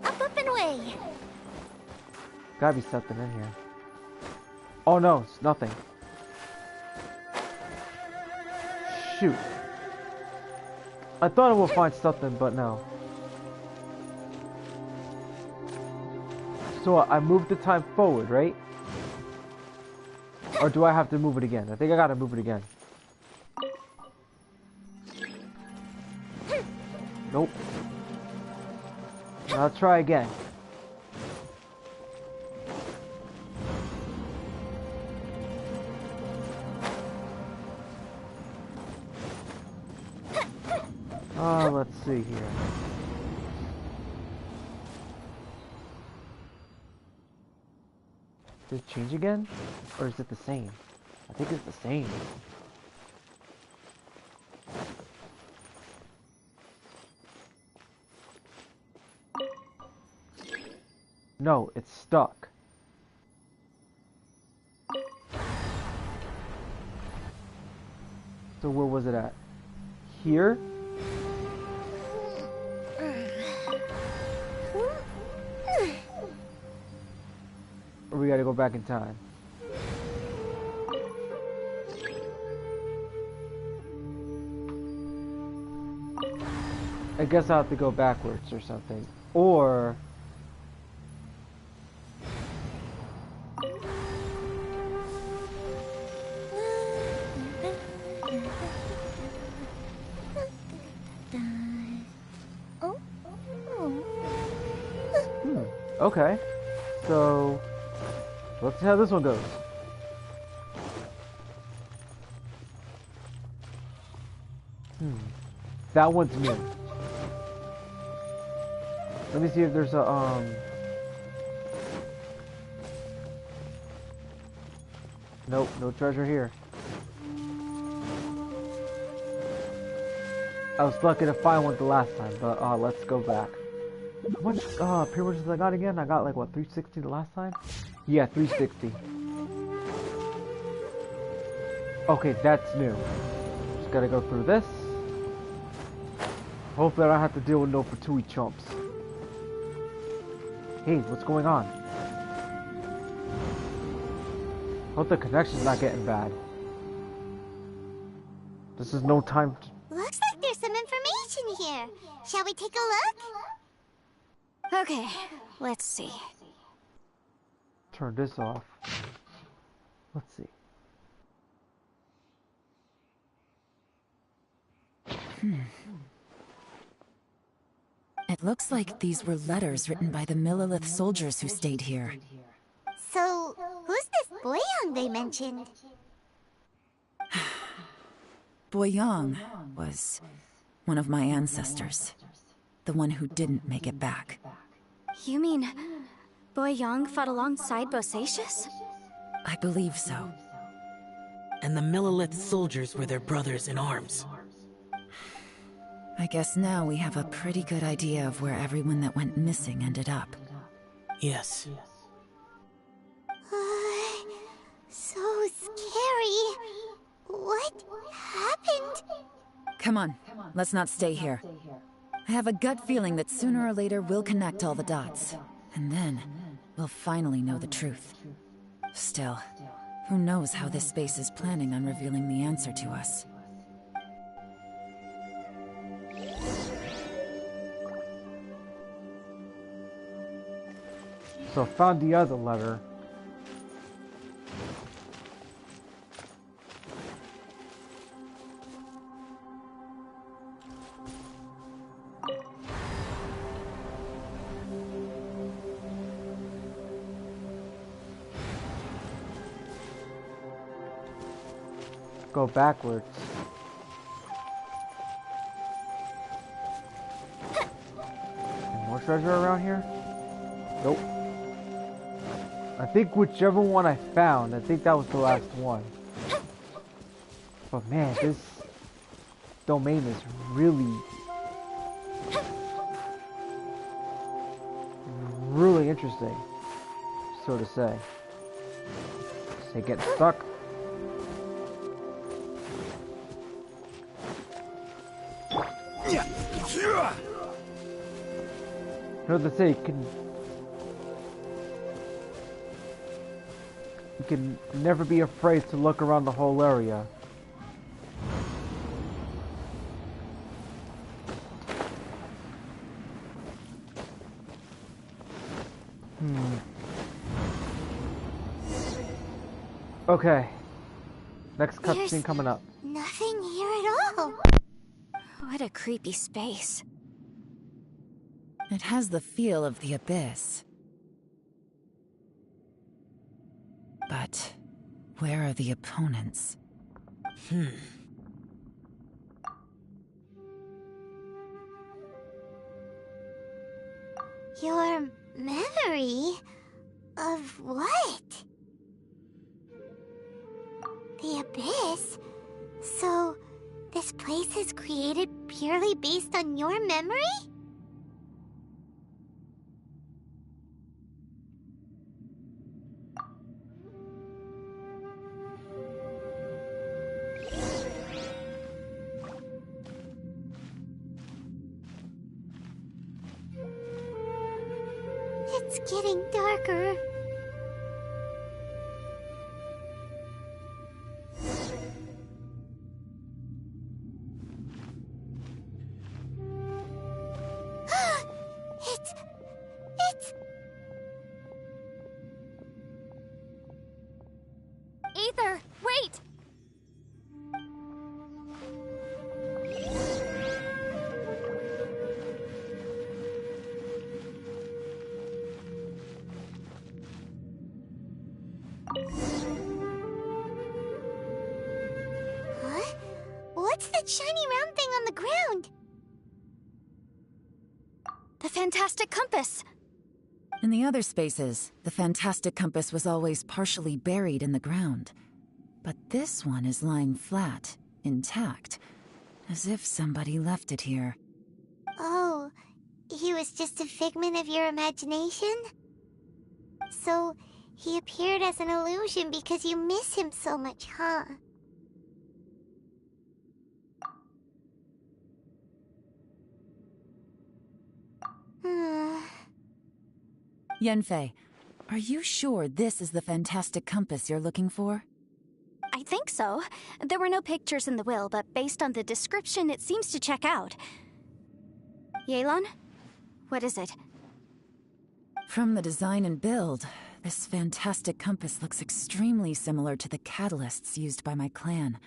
[SPEAKER 6] Up and away.
[SPEAKER 10] Gotta be something in here. Oh no, it's nothing. Shoot. I thought I would find something, but no. So I moved the time forward, right? Or do I have to move it again? I think I gotta move it again. Nope. I'll try again. Let's see here. Did it change again? Or is it the same? I think it's the same. No, it's stuck. So where was it at? Here? Or we gotta go back in time? I guess I'll have to go backwards or something. Or... Okay, so let's see how this one goes. That one's new. Let me see if there's a Nope, no treasure here. I was lucky to find one the last time, but let's go back. How much privileges I got again? I got like what, 360 the last time? Yeah, 360. Okay, that's new. Just gotta go through this. Hopefully I don't have to deal with no Fatui chumps. Hey, what's going on? Hope the connection's not getting bad. This is no time to...
[SPEAKER 6] Looks like there's some information here. Shall we take a look?
[SPEAKER 1] Okay, let's see.
[SPEAKER 10] Turn this off. Let's see.
[SPEAKER 3] It looks like these were letters written by the Millelith soldiers who stayed here.
[SPEAKER 6] So, who's this Boyang they mentioned?
[SPEAKER 3] Boyang was one of my ancestors. The one who didn't make it back.
[SPEAKER 1] You mean Boyang fought alongside Bosatius?
[SPEAKER 3] I believe so.
[SPEAKER 5] And the Millelith soldiers were their brothers in arms.
[SPEAKER 3] I guess now we have a pretty good idea of where everyone that went missing ended up.
[SPEAKER 5] Yes.
[SPEAKER 6] So scary. What happened?
[SPEAKER 3] Come on, let's not stay here. I have a gut feeling that sooner or later we'll connect all the dots. And then, we'll finally know the truth. Still, who knows how this space is planning on revealing the answer to us.
[SPEAKER 10] So found the other letter. Go backwards. Any more treasure around here? Nope. I think whichever one I found, I think that was the last one. But man, this domain is really interesting, so to say. Say get stuck. You know what they say, you can never be afraid to look around the whole area. Okay. Next cutscene coming up.
[SPEAKER 6] Nothing here at all.
[SPEAKER 1] What a creepy space.
[SPEAKER 3] It has the feel of the abyss. But where are the opponents?
[SPEAKER 6] Your memory of what? The abyss? So, this place is created purely based on your memory? It's getting darker. It's...
[SPEAKER 1] Ether, wait!
[SPEAKER 6] Huh? What's that shiny round thing on the ground?
[SPEAKER 1] The fantastic compass!
[SPEAKER 3] In the other spaces, the fantastic compass was always partially buried in the ground. But this one is lying flat, intact, as if somebody left it here.
[SPEAKER 6] Oh, he was just a figment of your imagination? So, he appeared as an illusion because you miss him so much, huh?
[SPEAKER 3] Yanfei, are you sure this is the fantastic compass you're looking for?
[SPEAKER 1] I think so. There were no pictures in the will, but based on the description, it seems to check out. Yelan? What is it?
[SPEAKER 3] From the design and build, this fantastic compass looks extremely similar to the catalysts used by my clan.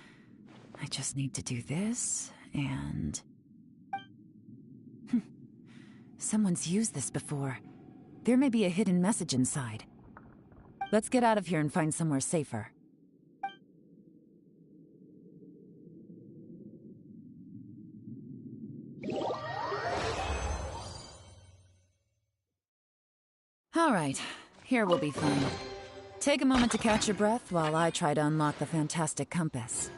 [SPEAKER 3] I just need to do this, and... Someone's used this before. There may be a hidden message inside. Let's get out of here and find somewhere safer. All right, here will be fun. Take a moment to catch your breath while I try to unlock the fantastic compass.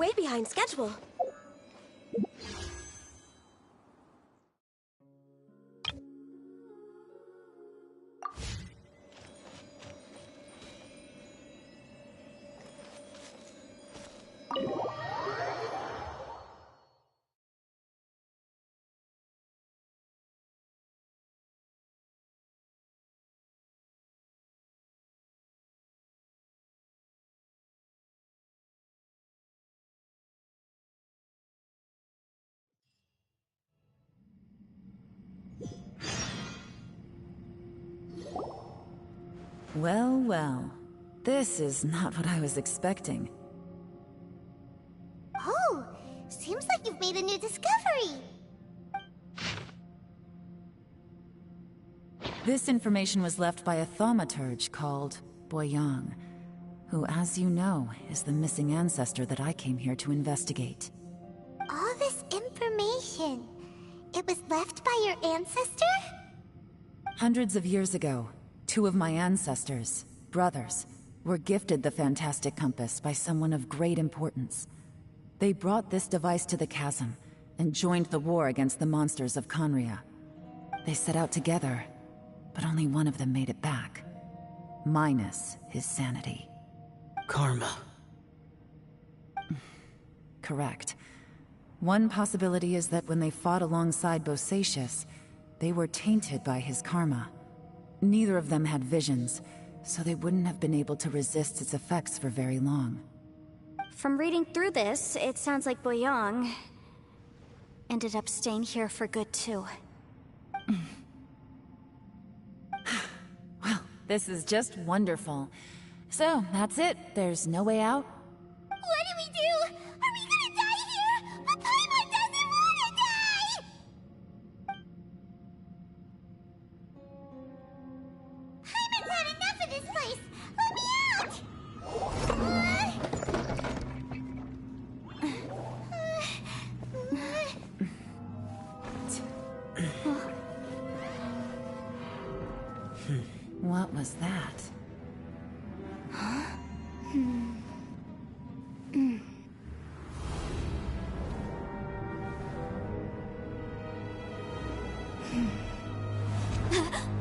[SPEAKER 8] way behind schedule.
[SPEAKER 3] Well, well. This is not what I was expecting.
[SPEAKER 6] Oh, seems like you've made a new discovery.
[SPEAKER 3] This information was left by a thaumaturge called Boyang, who, as you know, is the missing ancestor that I came here to investigate.
[SPEAKER 6] All this information, it was left by your ancestor?
[SPEAKER 3] Hundreds of years ago, two of my ancestors, brothers, were gifted the fantastic compass by someone of great importance. They brought this device to the chasm and joined the war against the monsters of Conria. They set out together, but only one of them made it back, minus his sanity.
[SPEAKER 5] Karma.
[SPEAKER 3] Correct. One possibility is that when they fought alongside Bosacius, they were tainted by his karma. Neither of them had visions, so they wouldn't have been able to resist its effects for very long.
[SPEAKER 1] From reading through this, it sounds like Boyang ended up staying here for good too.
[SPEAKER 3] Well, this is just wonderful. So, that's it. There's no way out?
[SPEAKER 6] What do we do? Are we gonna die here? But Paimon doesn't wanna die! Paimon's had enough of this place! Let me out!
[SPEAKER 3] What was that?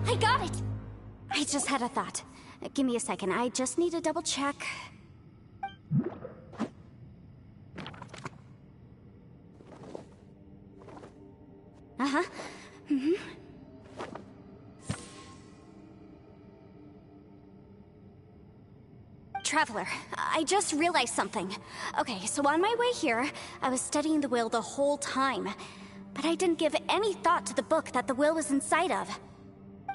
[SPEAKER 1] I got it! I just had a thought. Give me a second, I just need to double check. Uh-huh. Traveler, I just realized something. Okay, so on my way here, I was studying the will the whole time. But I didn't give any thought to the book that the will was inside of.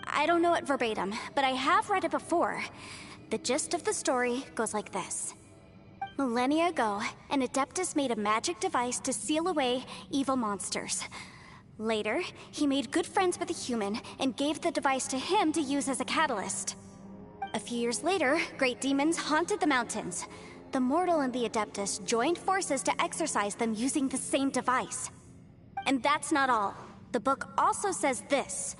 [SPEAKER 1] I don't know it verbatim, but I have read it before. The gist of the story goes like this. Millennia ago, an Adeptus made a magic device to seal away evil monsters. Later, he made good friends with a human and gave the device to him to use as a catalyst. A few years later, great demons haunted the mountains. The mortal and the Adeptus joined forces to exorcise them using the same device. And that's not all. The book also says this.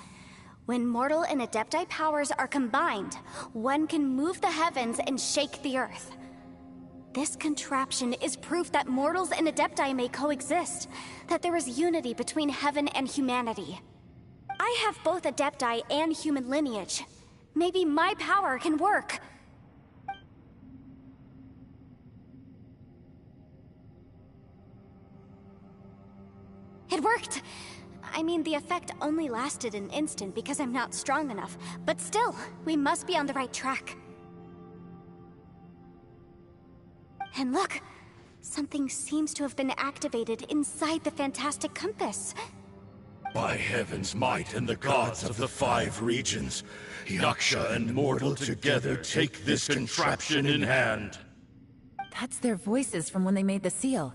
[SPEAKER 1] When mortal and Adepti powers are combined, one can move the heavens and shake the earth. This contraption is proof that mortals and Adepti may coexist, that there is unity between heaven and humanity. I have both Adepti and human lineage. Maybe my power can work. It worked! I mean, the effect only lasted an instant because I'm not strong enough, but still, we must be on the right track. And look! Something seems to have been activated inside the fantastic compass.
[SPEAKER 11] By heaven's might and the gods of the 5 regions, Yaksha and mortal together take this contraption in hand.
[SPEAKER 3] That's their voices from when they made the seal.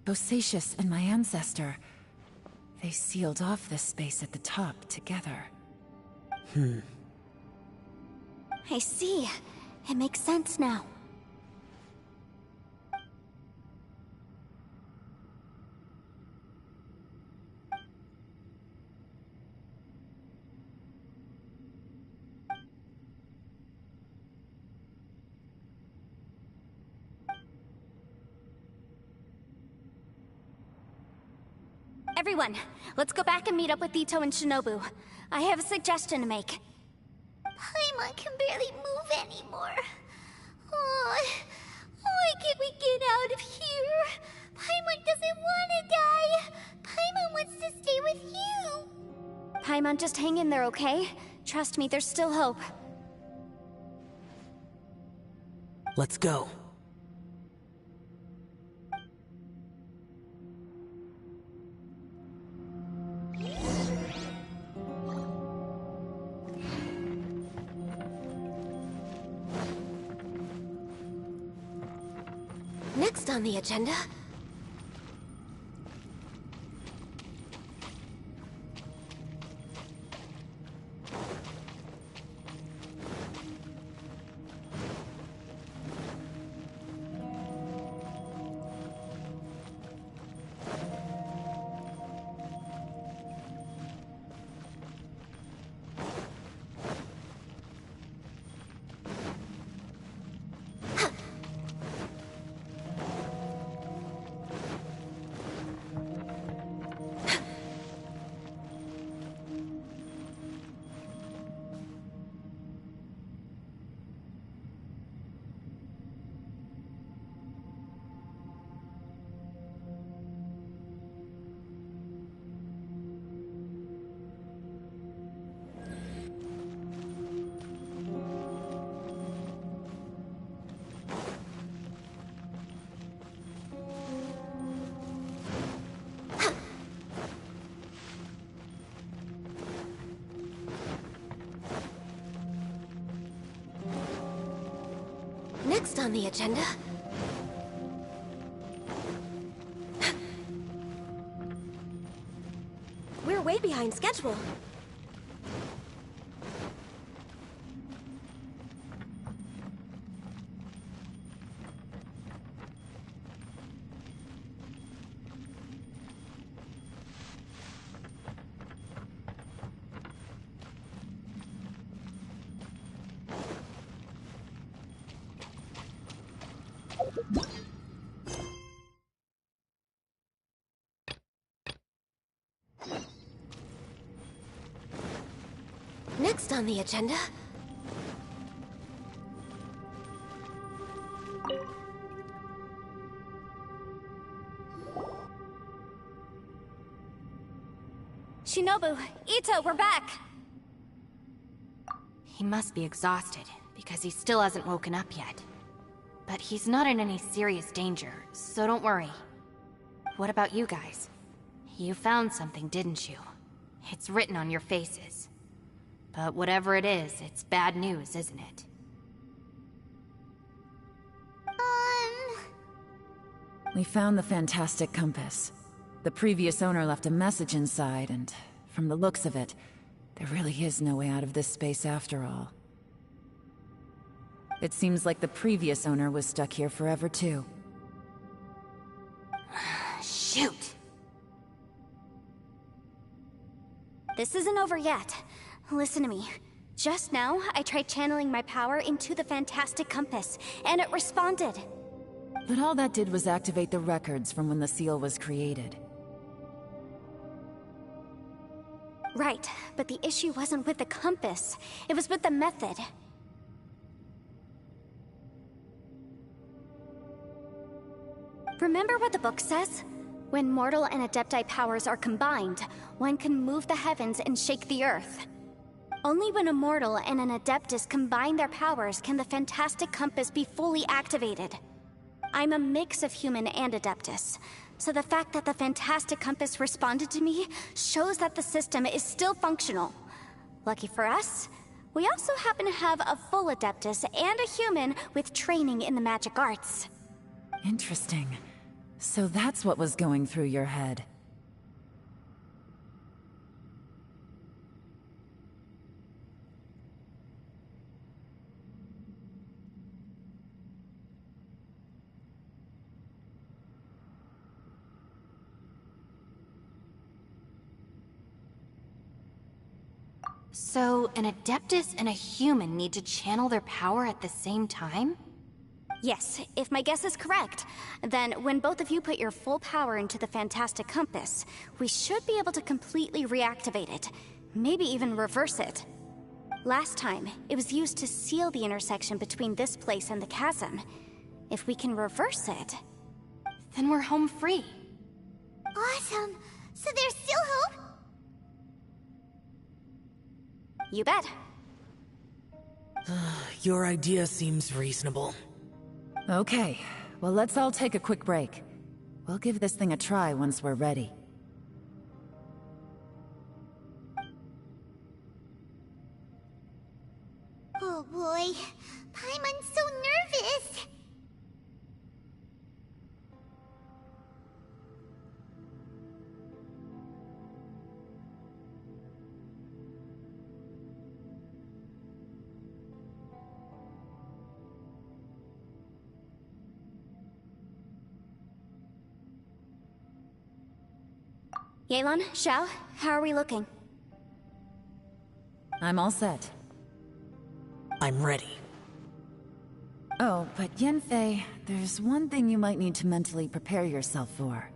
[SPEAKER 3] Bosacius and my ancestor. They sealed off this space at the top together.
[SPEAKER 1] I see. It makes sense now. Everyone, let's go back and meet up with Ito and Shinobu. I have a suggestion to make.
[SPEAKER 6] Paimon can barely move anymore. Oh, why can't we get out of here? Paimon doesn't want to die. Paimon wants to stay with you.
[SPEAKER 1] Paimon, just hang in there, okay? Trust me, there's still hope.
[SPEAKER 5] Let's go.
[SPEAKER 8] Next on the agenda... Next on the agenda... We're way behind schedule. Next on the agenda...
[SPEAKER 1] Shinobu, Ito, we're back!
[SPEAKER 2] He must be exhausted, because he still hasn't woken up yet. But he's not in any serious danger, so don't worry. What about you guys? You found something, didn't you? It's written on your faces. But whatever it is, it's bad news, isn't it?
[SPEAKER 3] We found the fantastic compass. The previous owner left a message inside, and from the looks of it, there really is no way out of this space after all. It seems like the previous owner was stuck here forever too.
[SPEAKER 2] Shoot!
[SPEAKER 1] This isn't over yet. Listen to me. Just now, I tried channeling my power into the fantastic compass, and it responded.
[SPEAKER 3] But all that did was activate the records from when the seal was created.
[SPEAKER 1] Right, but the issue wasn't with the compass. It was with the method. Remember what the book says? When mortal and Adepti powers are combined, one can move the heavens and shake the earth. Only when a mortal and an Adeptus combine their powers can the fantastic compass be fully activated. I'm a mix of human and Adeptus, so the fact that the fantastic compass responded to me shows that the system is still functional. Lucky for us, we also happen to have a full Adeptus and a human with training in the magic arts.
[SPEAKER 3] Interesting. So that's what was going through your head.
[SPEAKER 2] So, an Adeptus and a human need to channel their power at the same time?
[SPEAKER 1] Yes, if my guess is correct, then when both of you put your full power into the Fantastic Compass, we should be able to completely reactivate it. Maybe even reverse it. Last time, it was used to seal the intersection between this place and the chasm. If we can reverse it,
[SPEAKER 2] Then we're home free.
[SPEAKER 6] Awesome! So there's still hope?
[SPEAKER 1] you bet.
[SPEAKER 5] Your idea seems reasonable.
[SPEAKER 3] Okay, well let's all take a quick break. We'll give this thing a try once we're ready.
[SPEAKER 6] Oh boy, Paimon's so nervous!
[SPEAKER 1] Yelan, Xiao, how are we looking?
[SPEAKER 3] I'm all set.
[SPEAKER 5] I'm ready.
[SPEAKER 3] Oh, but Yanfei, there's one thing you might need to mentally prepare yourself for.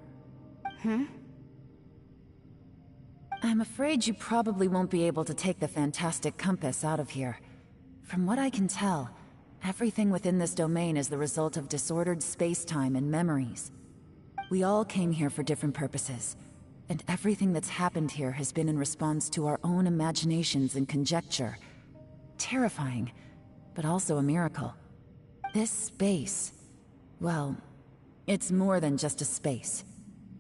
[SPEAKER 3] I'm afraid you probably won't be able to take the Fantastic Compass out of here. From what I can tell, everything within this domain is the result of disordered space-time and memories. We all came here for different purposes, and everything that's happened here has been in response to our own imaginations and conjecture. Terrifying, but also a miracle. This space, well, it's more than just a space.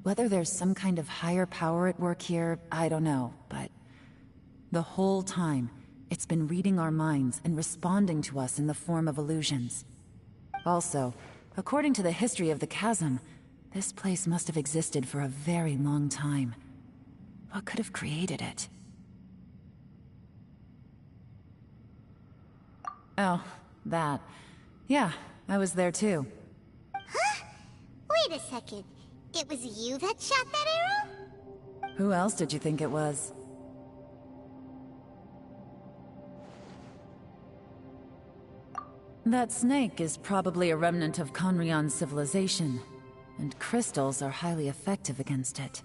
[SPEAKER 3] Whether there's some kind of higher power at work here, I don't know, but the whole time, it's been reading our minds and responding to us in the form of illusions. Also, according to the history of the chasm, this place must have existed for a very long time. What could have created it? Oh, that. Yeah, I was there too.
[SPEAKER 6] Huh? Wait a second. It was you that shot that arrow?
[SPEAKER 3] Who else did you think it was? That snake is probably a remnant of Conrion's civilization, and crystals are highly effective against it.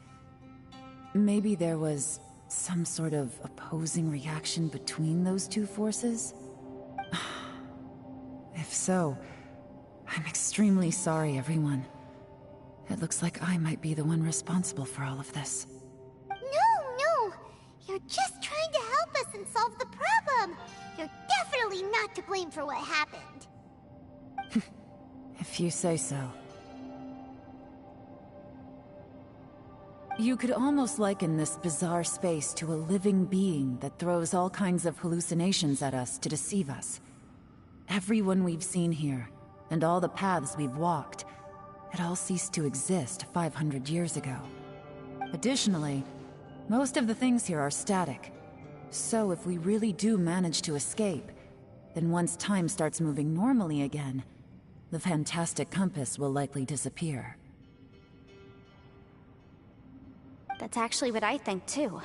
[SPEAKER 3] Maybe there was some sort of opposing reaction between those two forces? If so, I'm extremely sorry, everyone. It looks like I might be the one responsible for all of this.
[SPEAKER 6] No! You're just trying to help us and solve the problem! You're definitely not to blame for what happened.
[SPEAKER 3] If you say so. You could almost liken this bizarre space to a living being that throws all kinds of hallucinations at us to deceive us. Everyone we've seen here, and all the paths we've walked, it all ceased to exist 500 years ago. Additionally, most of the things here are static. So if we really do manage to escape, then once time starts moving normally again, the Fantastic Compass will likely disappear.
[SPEAKER 1] That's actually what I think too.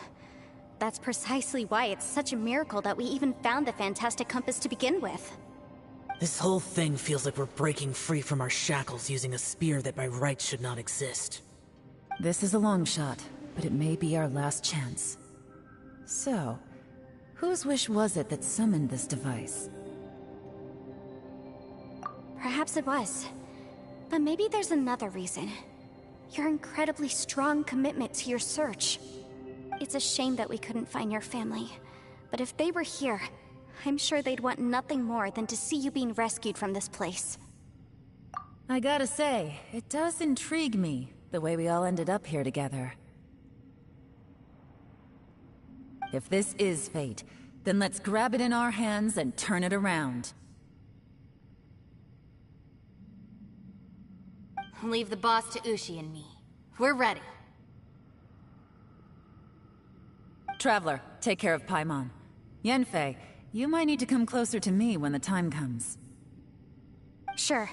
[SPEAKER 1] That's precisely why it's such a miracle that we even found the Fantastic Compass to begin with.
[SPEAKER 5] This whole thing feels like we're breaking free from our shackles using a spear that by rights should not exist.
[SPEAKER 3] This is a long shot, but it may be our last chance. So, whose wish was it that summoned this device?
[SPEAKER 1] Perhaps it was. But maybe there's another reason. Your incredibly strong commitment to your search. It's a shame that we couldn't find your family. But if they were here, I'm sure they'd want nothing more than to see you being rescued from this place.
[SPEAKER 3] I gotta say, it does intrigue me, the way we all ended up here together. If this is fate, then let's grab it in our hands and turn it around.
[SPEAKER 2] Leave the boss to Ushi and me. We're ready.
[SPEAKER 3] Traveler, take care of Paimon. Yanfei, you might need to come closer to me when the time comes.
[SPEAKER 1] Sure.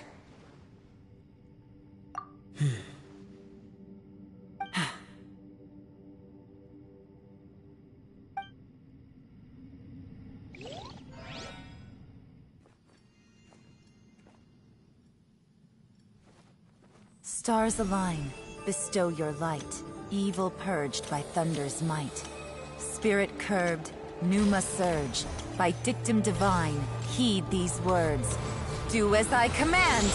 [SPEAKER 3] Stars align, bestow your light. Evil purged by thunder's might. Spirit curbed, pneuma surge. By dictum divine, heed these words. Do as I command!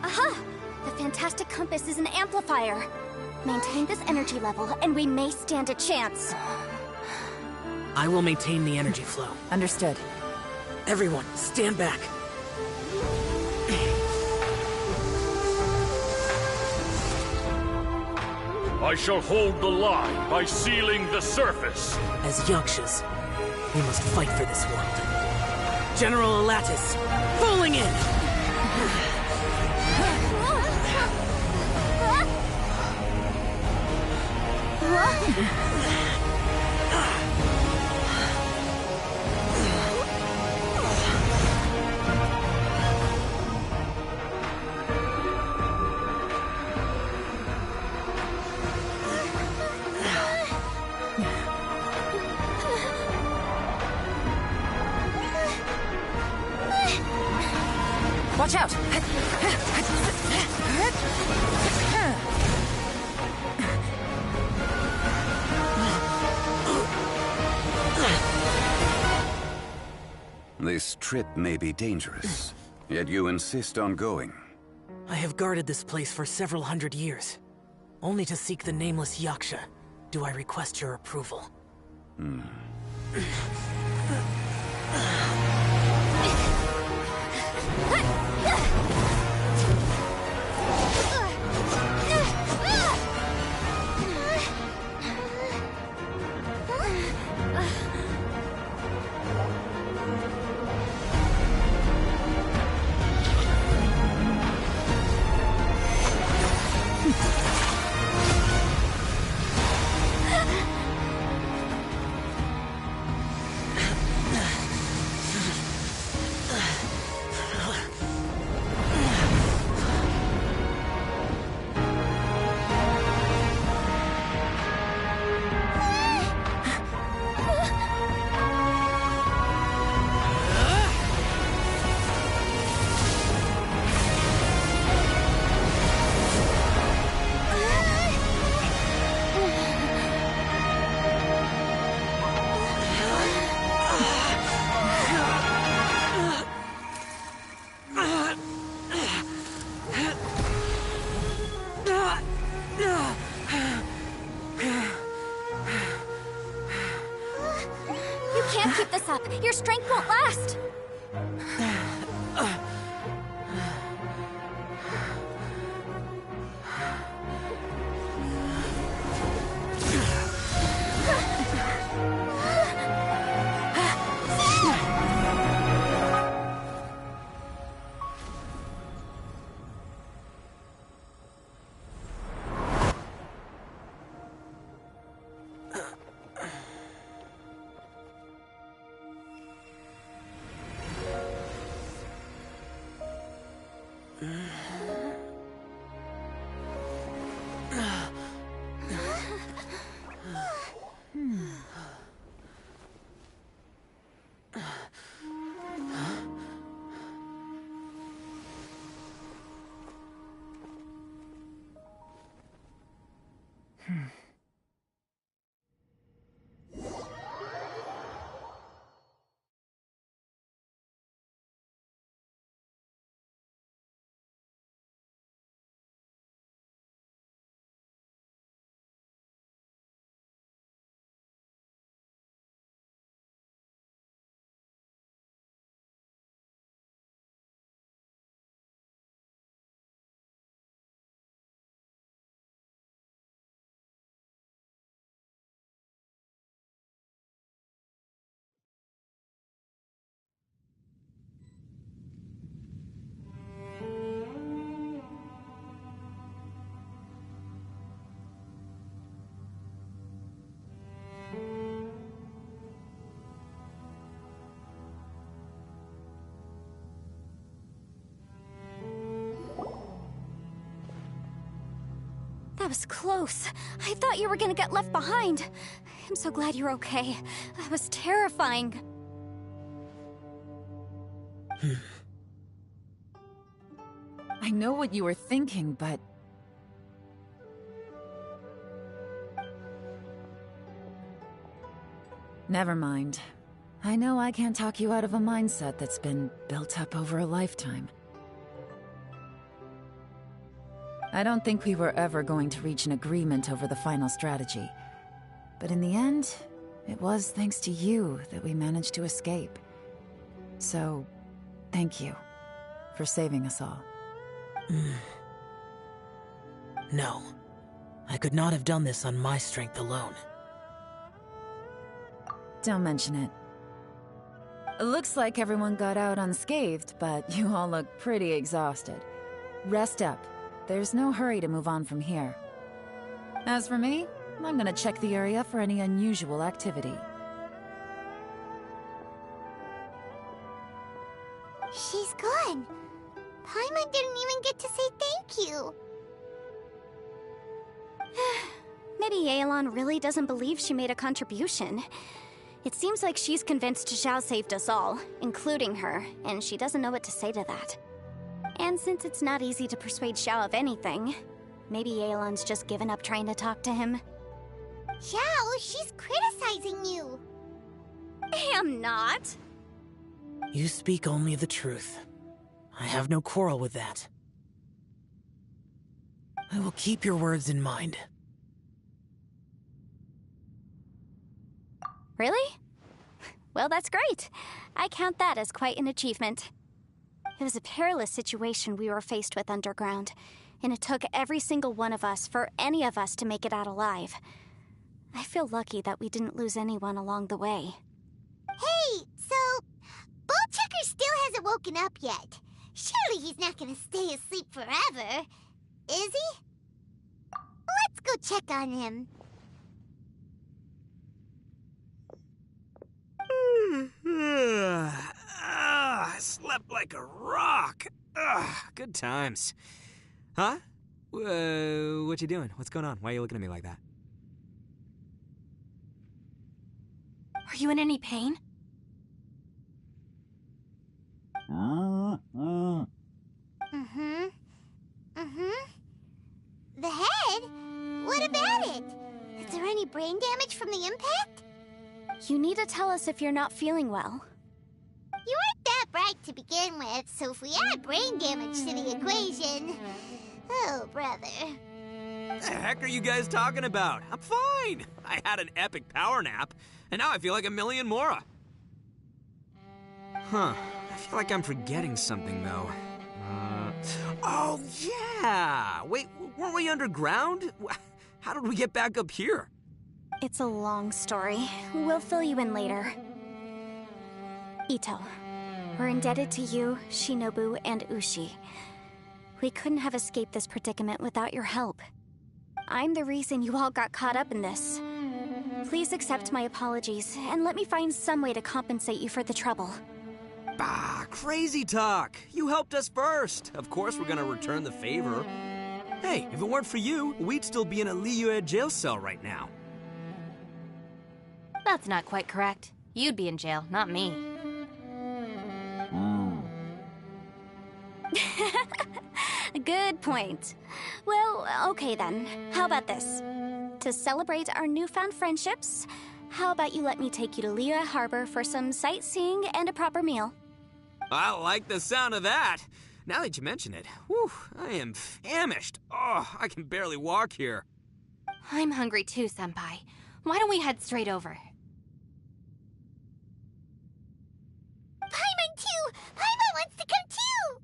[SPEAKER 1] Aha! The fantastic compass is an amplifier. Maintain this energy level, and we may stand a chance.
[SPEAKER 5] I will maintain the energy flow.
[SPEAKER 3] Understood.
[SPEAKER 5] Everyone, stand back.
[SPEAKER 11] I shall hold the line by sealing the surface.
[SPEAKER 5] As Yakshas, we must fight for this world. General Alatus, falling in!
[SPEAKER 3] Watch out!
[SPEAKER 9] This trip may be dangerous, yet you insist on going.
[SPEAKER 5] I have guarded this place for several hundred years. Only to seek the nameless Yaksha do I request your approval.
[SPEAKER 1] Your strength won't last! That was close. I thought you were gonna get left behind. I'm so glad you're okay. That was terrifying.
[SPEAKER 3] I know what you were thinking, but... Never mind. I know I can't talk you out of a mindset that's been built up over a lifetime. I don't think we were ever going to reach an agreement over the final strategy. But in the end, it was thanks to you that we managed to escape. So, thank you for saving us all.
[SPEAKER 5] No. I could not have done this on my strength alone.
[SPEAKER 3] Don't mention it. Looks like everyone got out unscathed, but you all look pretty exhausted. Rest up. There's no hurry to move on from here. As for me, I'm gonna check the area for any unusual activity.
[SPEAKER 6] She's gone. Paimon didn't even get to say thank you.
[SPEAKER 1] Maybe Yelan really doesn't believe she made a contribution. It seems like she's convinced Xiao saved us all, including her, and she doesn't know what to say to that. And since it's not easy to persuade Xiao of anything, maybe Yelan's just given up trying to talk to him.
[SPEAKER 6] Xiao, she's criticizing you.
[SPEAKER 1] I'm not.
[SPEAKER 5] You speak only the truth. I have no quarrel with that. I will keep your words in mind.
[SPEAKER 1] Really? Well, that's great. I count that as quite an achievement. It was a perilous situation we were faced with underground, and it took every single one of us for any of us to make it out alive. I feel lucky that we didn't lose anyone along the way.
[SPEAKER 6] Hey, so... Bullchecker still hasn't woken up yet. Surely he's not gonna stay asleep forever, is he? Let's go check on him.
[SPEAKER 4] I slept like a rock. Good times. Huh? What you doing? What's going on? Why are you looking at me like that?
[SPEAKER 2] Are you in any pain?
[SPEAKER 6] The head? What about it? Is there any brain damage from the impact?
[SPEAKER 1] You need to tell us if you're not feeling well.
[SPEAKER 6] You weren't that bright to begin with, so if we add brain damage to the equation... Oh, brother.
[SPEAKER 4] The heck are you guys talking about? I'm fine. I had an epic power nap, and now I feel like a million more. Huh. I feel like I'm forgetting something, though. Oh, yeah! Wait, weren't we underground? How did we get back up here?
[SPEAKER 1] It's a long story. We'll fill you in later. Ito, we're indebted to you, Shinobu, and Ushi. We couldn't have escaped this predicament without your help. I'm the reason you all got caught up in this. Please accept my apologies, and let me find some way to compensate you for the trouble.
[SPEAKER 4] Bah, crazy talk. You helped us first. Of course we're gonna return the favor. Hey, if it weren't for you, we'd still be in a Liyue jail cell right now.
[SPEAKER 2] That's not quite correct. You'd be in jail, not me.
[SPEAKER 1] Good point. Well, okay then. How about this? To celebrate our newfound friendships, how about you let me take you to Liyue Harbor for some sightseeing and a proper meal?
[SPEAKER 4] I like the sound of that. Now that you mention it, whew, I am famished. Oh, I can barely walk here.
[SPEAKER 2] I'm hungry too, Senpai. Why don't we head straight over?
[SPEAKER 6] Paimon too! Paimon wants to come too!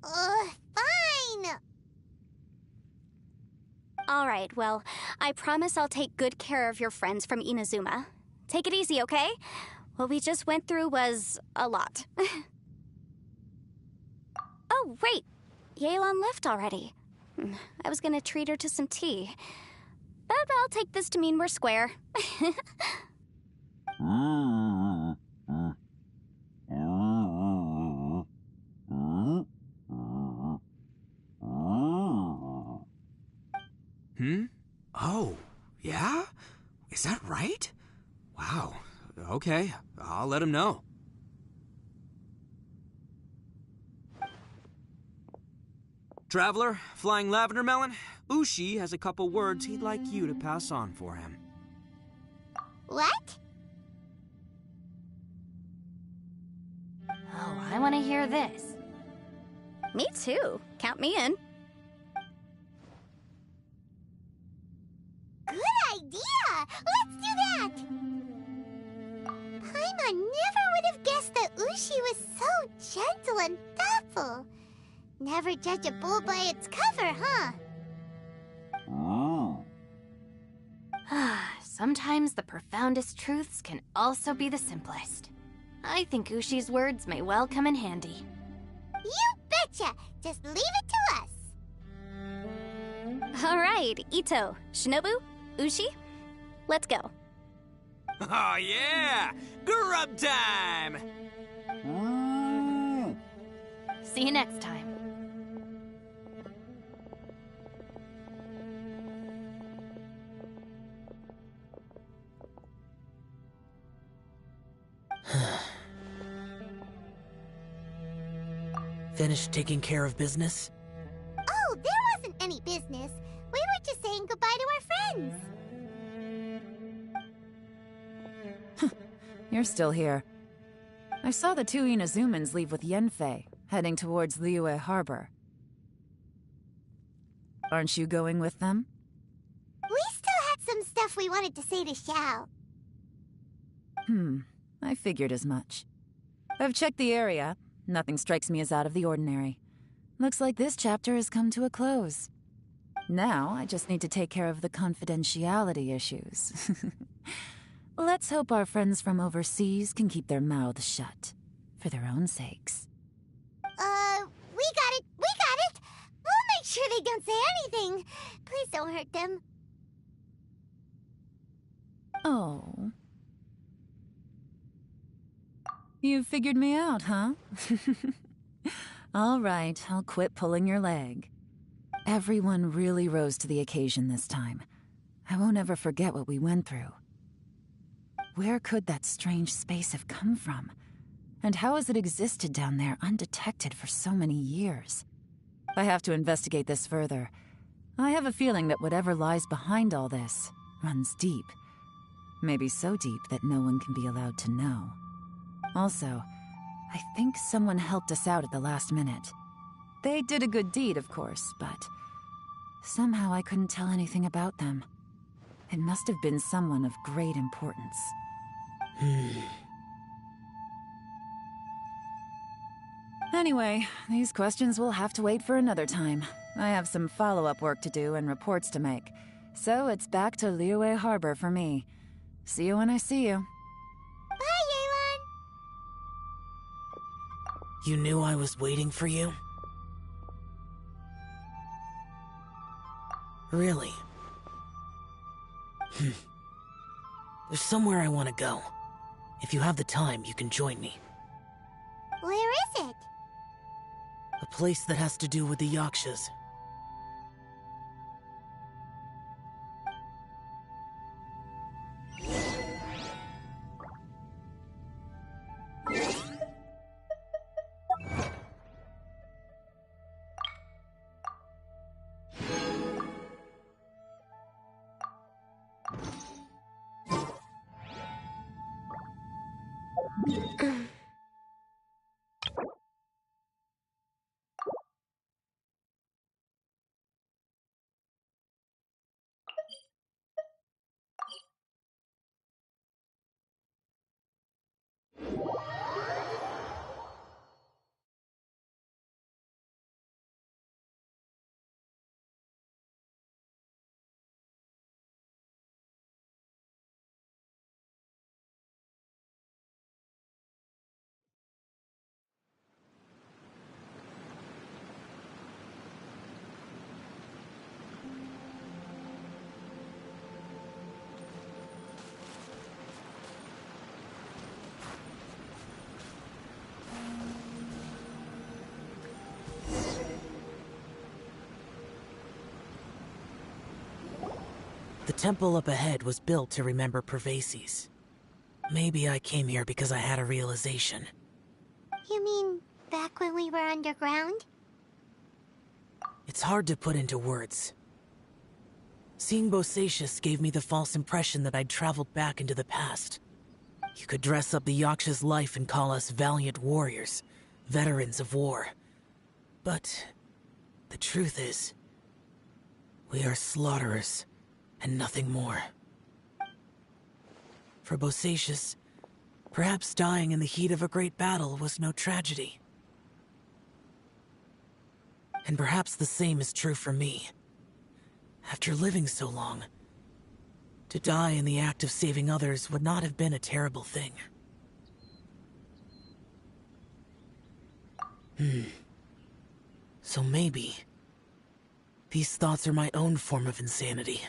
[SPEAKER 6] Huh? Fine!
[SPEAKER 1] Alright, well, I promise I'll take good care of your friends from Inazuma. Take it easy, okay? What we just went through was a lot. Oh, wait! Yelan left already. I was gonna treat her to some tea. But I'll take this to mean we're square.
[SPEAKER 4] Oh, yeah? Is that right? Wow. Okay, I'll let him know. Traveler, Flying Lavender Melon, Ushi has a couple words he'd like you to pass on for him.
[SPEAKER 6] What?
[SPEAKER 2] Oh, I want to hear this.
[SPEAKER 1] Me too. Count me in.
[SPEAKER 6] Good idea! Let's do that! Paimon never would have guessed that Ushi was so gentle and thoughtful. Never judge a bull by its cover, huh?
[SPEAKER 2] Sometimes the profoundest truths can also be the simplest. I think Ushi's words may well come in handy.
[SPEAKER 6] You betcha! Just leave it to us!
[SPEAKER 1] All right, Ito, Shinobu, Ushi, let's go.
[SPEAKER 4] Oh yeah! Grub time!
[SPEAKER 2] See you next time.
[SPEAKER 5] Finished taking care of business?
[SPEAKER 6] Oh, there wasn't any business. We were just saying goodbye to our friends.
[SPEAKER 3] You're still here. I saw the two Inazumans leave with Yenfei, heading towards Liyue Harbor. Aren't you going with them?
[SPEAKER 6] We still had some stuff we wanted to say to Xiao.
[SPEAKER 3] I figured as much. I've checked the area. Nothing strikes me as out of the ordinary. Looks like this chapter has come to a close. Now, I just need to take care of the confidentiality issues. Let's hope our friends from overseas can keep their mouths shut. For their own sakes.
[SPEAKER 6] We got it! We got it! We'll make sure they don't say anything. Please don't hurt them.
[SPEAKER 3] Oh. You figured me out, huh? All right, I'll quit pulling your leg. Everyone really rose to the occasion this time. I won't ever forget what we went through. Where could that strange space have come from? And how has it existed down there undetected for so many years? I have to investigate this further. I have a feeling that whatever lies behind all this runs deep. Maybe so deep that no one can be allowed to know. Also, I think someone helped us out at the last minute. They did a good deed, of course, but somehow I couldn't tell anything about them. It must have been someone of great importance. Anyway, these questions will have to wait for another time. I have some follow-up work to do and reports to make. So it's back to Liyue Harbor for me. See you when I see you.
[SPEAKER 6] Bye, Yelan!
[SPEAKER 5] You knew I was waiting for you? Really? There's somewhere I want to go. If you have the time, you can join me.
[SPEAKER 6] Where is it?
[SPEAKER 5] A place that has to do with the Yakshas. The temple up ahead was built to remember Pervases. Maybe I came here because I had a realization.
[SPEAKER 6] You mean back when we were underground?
[SPEAKER 5] It's hard to put into words. Seeing Bosacius gave me the false impression that I'd traveled back into the past. You could dress up the Yaksha's life and call us valiant warriors, veterans of war. But the truth is, we are slaughterers and nothing more. For Bosacius, perhaps dying in the heat of a great battle was no tragedy. And perhaps the same is true for me. After living so long, to die in the act of saving others would not have been a terrible thing. So maybe these thoughts are my own form of insanity.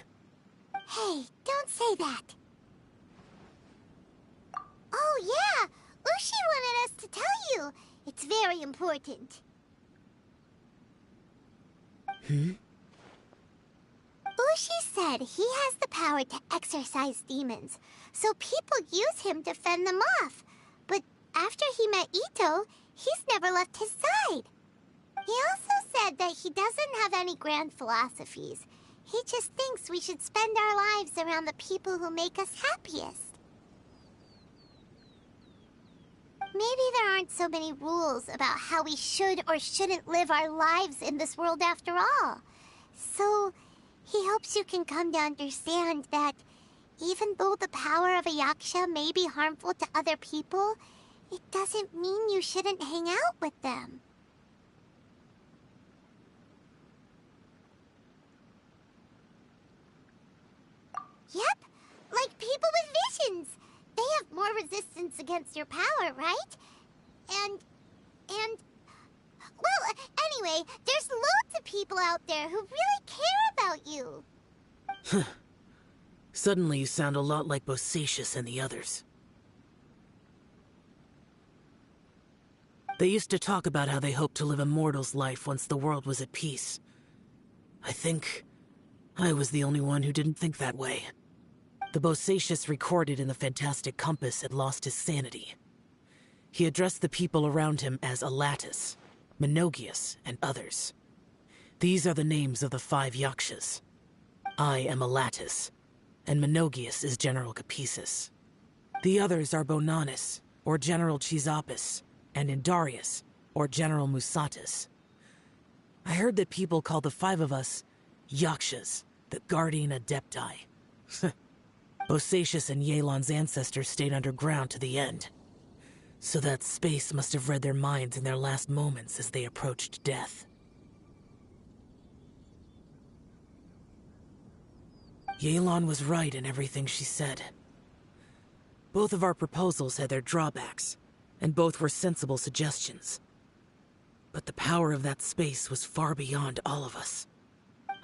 [SPEAKER 6] Hey, don't say that. Oh yeah, Ushi wanted us to tell you. It's very important. Ushi said he has the power to exorcise demons, so people use him to fend them off. But after he met Ito, he's never left his side. He also said that he doesn't have any grand philosophies. He just thinks we should spend our lives around the people who make us happiest. Maybe there aren't so many rules about how we should or shouldn't live our lives in this world after all. So, he hopes you can come to understand that even though the power of a Yaksha may be harmful to other people, it doesn't mean you shouldn't hang out with them. Yep, like people with visions. They have more resistance against your power, right? And... Well, anyway, there's loads of people out there who really care about you.
[SPEAKER 5] Suddenly you sound a lot like Bosacius and the others. They used to talk about how they hoped to live a mortal's life once the world was at peace. I think I was the only one who didn't think that way. The Bosacius recorded in the Fantastic Compass had lost his sanity. He addressed the people around him as Alatus, Menogias, and others. These are the names of the 5 Yakshas. I am Alatus, and Menogias is General Capisis. The others are Bonanis, or General Chisapis, and Indarius, or General Musatus. I heard that people call the 5 of us Yakshas, the Guardian Adepti. Bosacius and Yelan's ancestors stayed underground to the end. So that space must have read their minds in their last moments as they approached death. Yelan was right in everything she said. Both of our proposals had their drawbacks, and both were sensible suggestions. But the power of that space was far beyond all of us.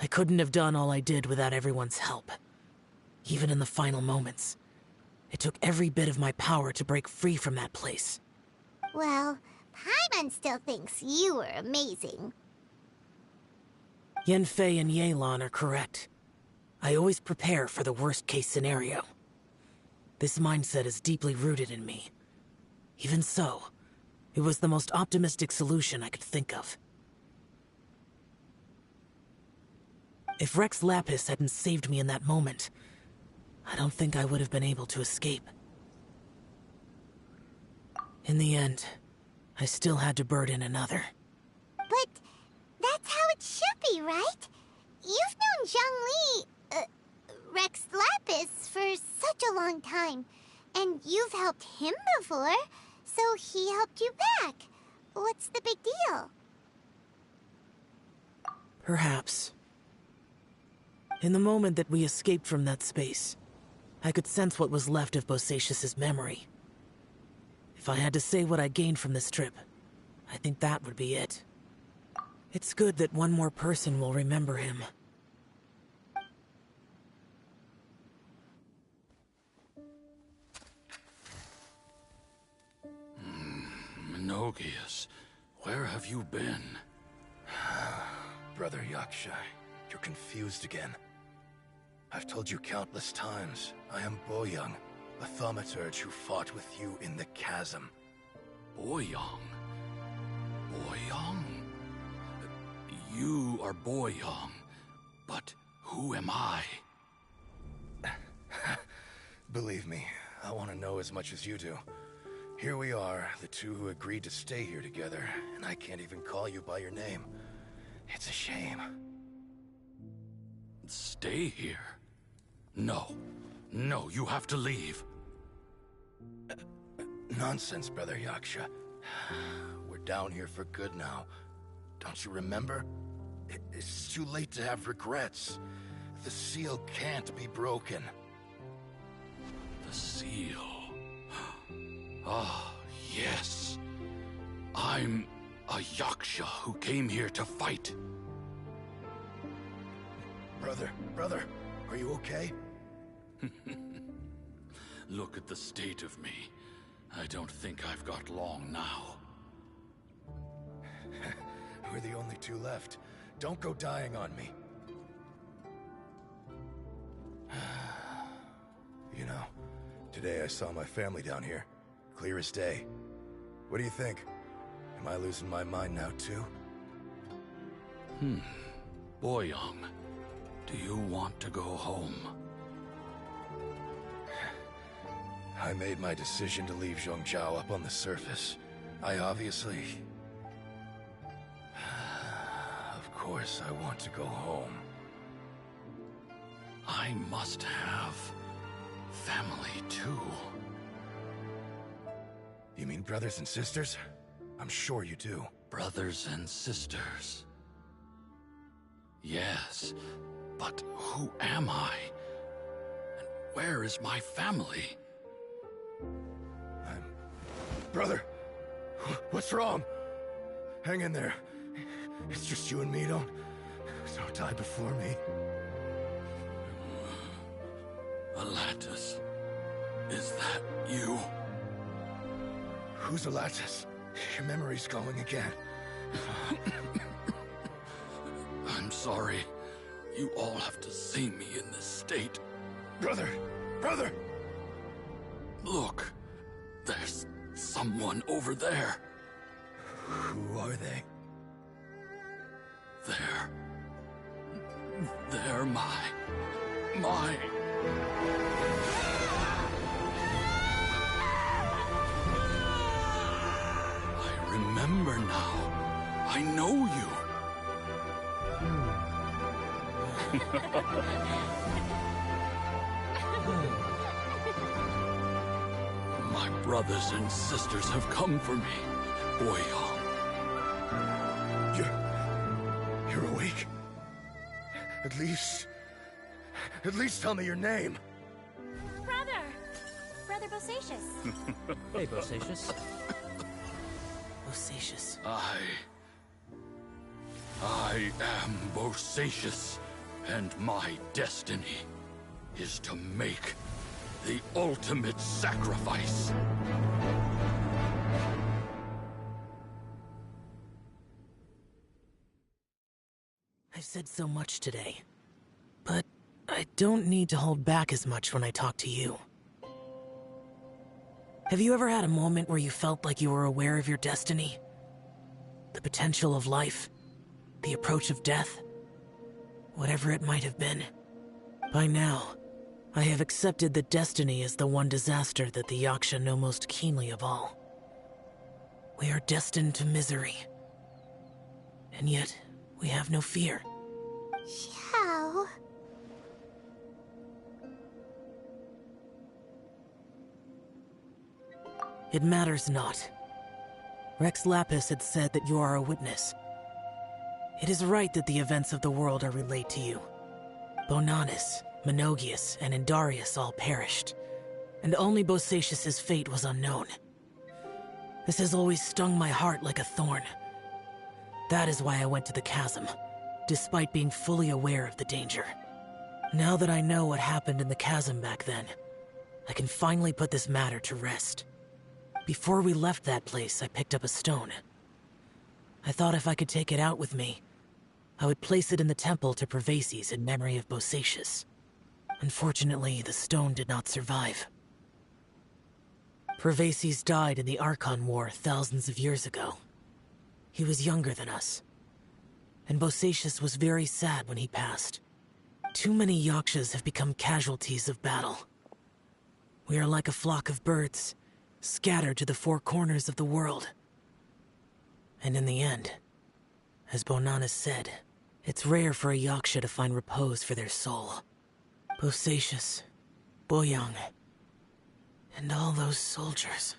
[SPEAKER 5] I couldn't have done all I did without everyone's help. Even in the final moments, it took every bit of my power to break free from that place.
[SPEAKER 6] Well, Paimon still thinks you were amazing.
[SPEAKER 5] Yanfei and Yelan are correct. I always prepare for the worst-case scenario. This mindset is deeply rooted in me. Even so, it was the most optimistic solution I could think of. If Rex Lapis hadn't saved me in that moment, I don't think I would have been able to escape. In the end, I still had to burden another.
[SPEAKER 6] But that's how it should be, right? You've known Zhongli, Rex Lapis, for such a long time. And you've helped him before, so he helped you back. What's the big deal?
[SPEAKER 5] Perhaps. In the moment that we escaped from that space, I could sense what was left of Bosacius's memory. If I had to say what I gained from this trip, I think that would be it. It's good that one more person will remember him.
[SPEAKER 11] Menogias, where have you been?
[SPEAKER 7] Brother Yaksha, you're confused again. I've told you countless times, I am Boyoung, the thaumaturge who fought with you in the chasm.
[SPEAKER 11] Boyoung? Boyoung? You are Boy Young, but who am I?
[SPEAKER 7] Believe me, I want to know as much as you do. Here we are, the two who agreed to stay here together, and I can't even call you by your name. It's a shame.
[SPEAKER 11] Stay here? No. No, you have to leave.
[SPEAKER 7] Nonsense, Brother Yaksha. We're down here for good now. Don't you remember? It's too late to have regrets. The seal can't be broken.
[SPEAKER 11] The seal. Ah, yes. I'm a Yaksha who came here to fight.
[SPEAKER 7] Brother, are you okay?
[SPEAKER 11] Look at the state of me. I don't think I've got long now.
[SPEAKER 7] We're the only two left. Don't go dying on me. You know, today I saw my family down here. Clear as day. What do you think? Am I losing my mind now too?
[SPEAKER 11] Boy Young, do you want to go home?
[SPEAKER 7] I made my decision to leave Zhongzhou up on the surface. I obviously... Of course I want to go home.
[SPEAKER 11] I must have family too.
[SPEAKER 7] You mean brothers and sisters? I'm sure you do.
[SPEAKER 11] Brothers and sisters. Yes, but who am I? And where is my family?
[SPEAKER 7] Brother, what's wrong? Hang in there. It's just you and me, don't die before me.
[SPEAKER 11] Alatus, is that you?
[SPEAKER 7] Who's Alatus? Your memory's going again.
[SPEAKER 11] I'm sorry. You all have to see me in this state.
[SPEAKER 7] Brother!
[SPEAKER 11] Look, there's someone over there.
[SPEAKER 7] Who are they?
[SPEAKER 11] They're my... I remember now. I know you. My brothers and sisters have come for me, Boy Young.
[SPEAKER 7] You're awake? At least tell me your name.
[SPEAKER 6] Brother Bosacius.
[SPEAKER 12] Hey, Bosacius. Bosacius.
[SPEAKER 11] I am Bosacius, and my destiny is to make the ultimate sacrifice.
[SPEAKER 12] I've said so much today, but I don't need to hold back as much when I talk to you. Have you ever had a moment where you felt like you were aware of your destiny? The potential of life? The approach of death? Whatever it might have been. By now, I have accepted that destiny is the one disaster that the Yaksha know most keenly of all. We are destined to misery. And yet, we have no fear.
[SPEAKER 6] Xiao.
[SPEAKER 12] It matters not. Rex Lapis had said that you are a witness. It is right that the events of the world are relayed to you. Bonanis, Menogias, and Indarius all perished, and only Bosacius' fate was unknown. This has always stung my heart like a thorn. That is why I went to the chasm, despite being fully aware of the danger. Now that I know what happened in the chasm back then, I can finally put this matter to rest. Before we left that place, I picked up a stone. I thought if I could take it out with me, I would place it in the temple to Pervases in memory of Bosacius. Unfortunately, the stone did not survive. Pervases died in the Archon War thousands of years ago. He was younger than us. and Bosacius was very sad when he passed. Too many Yakshas have become casualties of battle. We are like a flock of birds, scattered to the four corners of the world. And in the end, as Bonanis said, it's rare for a Yaksha to find repose for their soul. Bosacius, Boyang, and all those soldiers.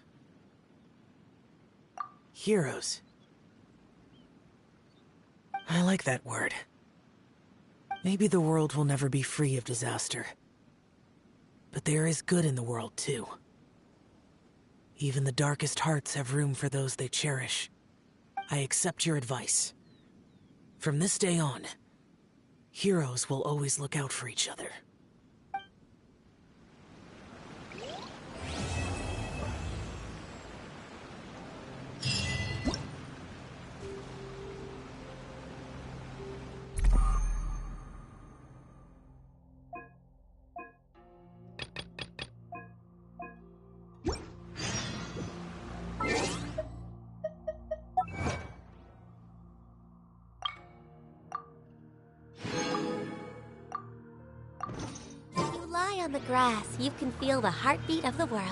[SPEAKER 12] Heroes. I like that word. Maybe the world will never be free of disaster. But there is good in the world, too. Even the darkest hearts have room for those they cherish. I accept your advice. From this day on, heroes will always look out for each other.
[SPEAKER 6] On the grass, you can feel the heartbeat of the world.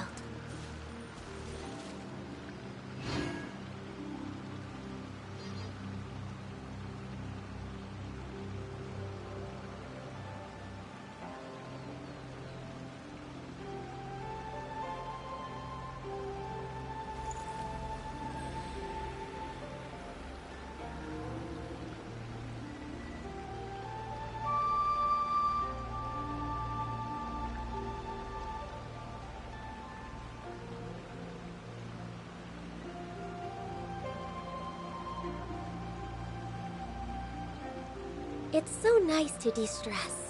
[SPEAKER 6] It's so nice to de-stress.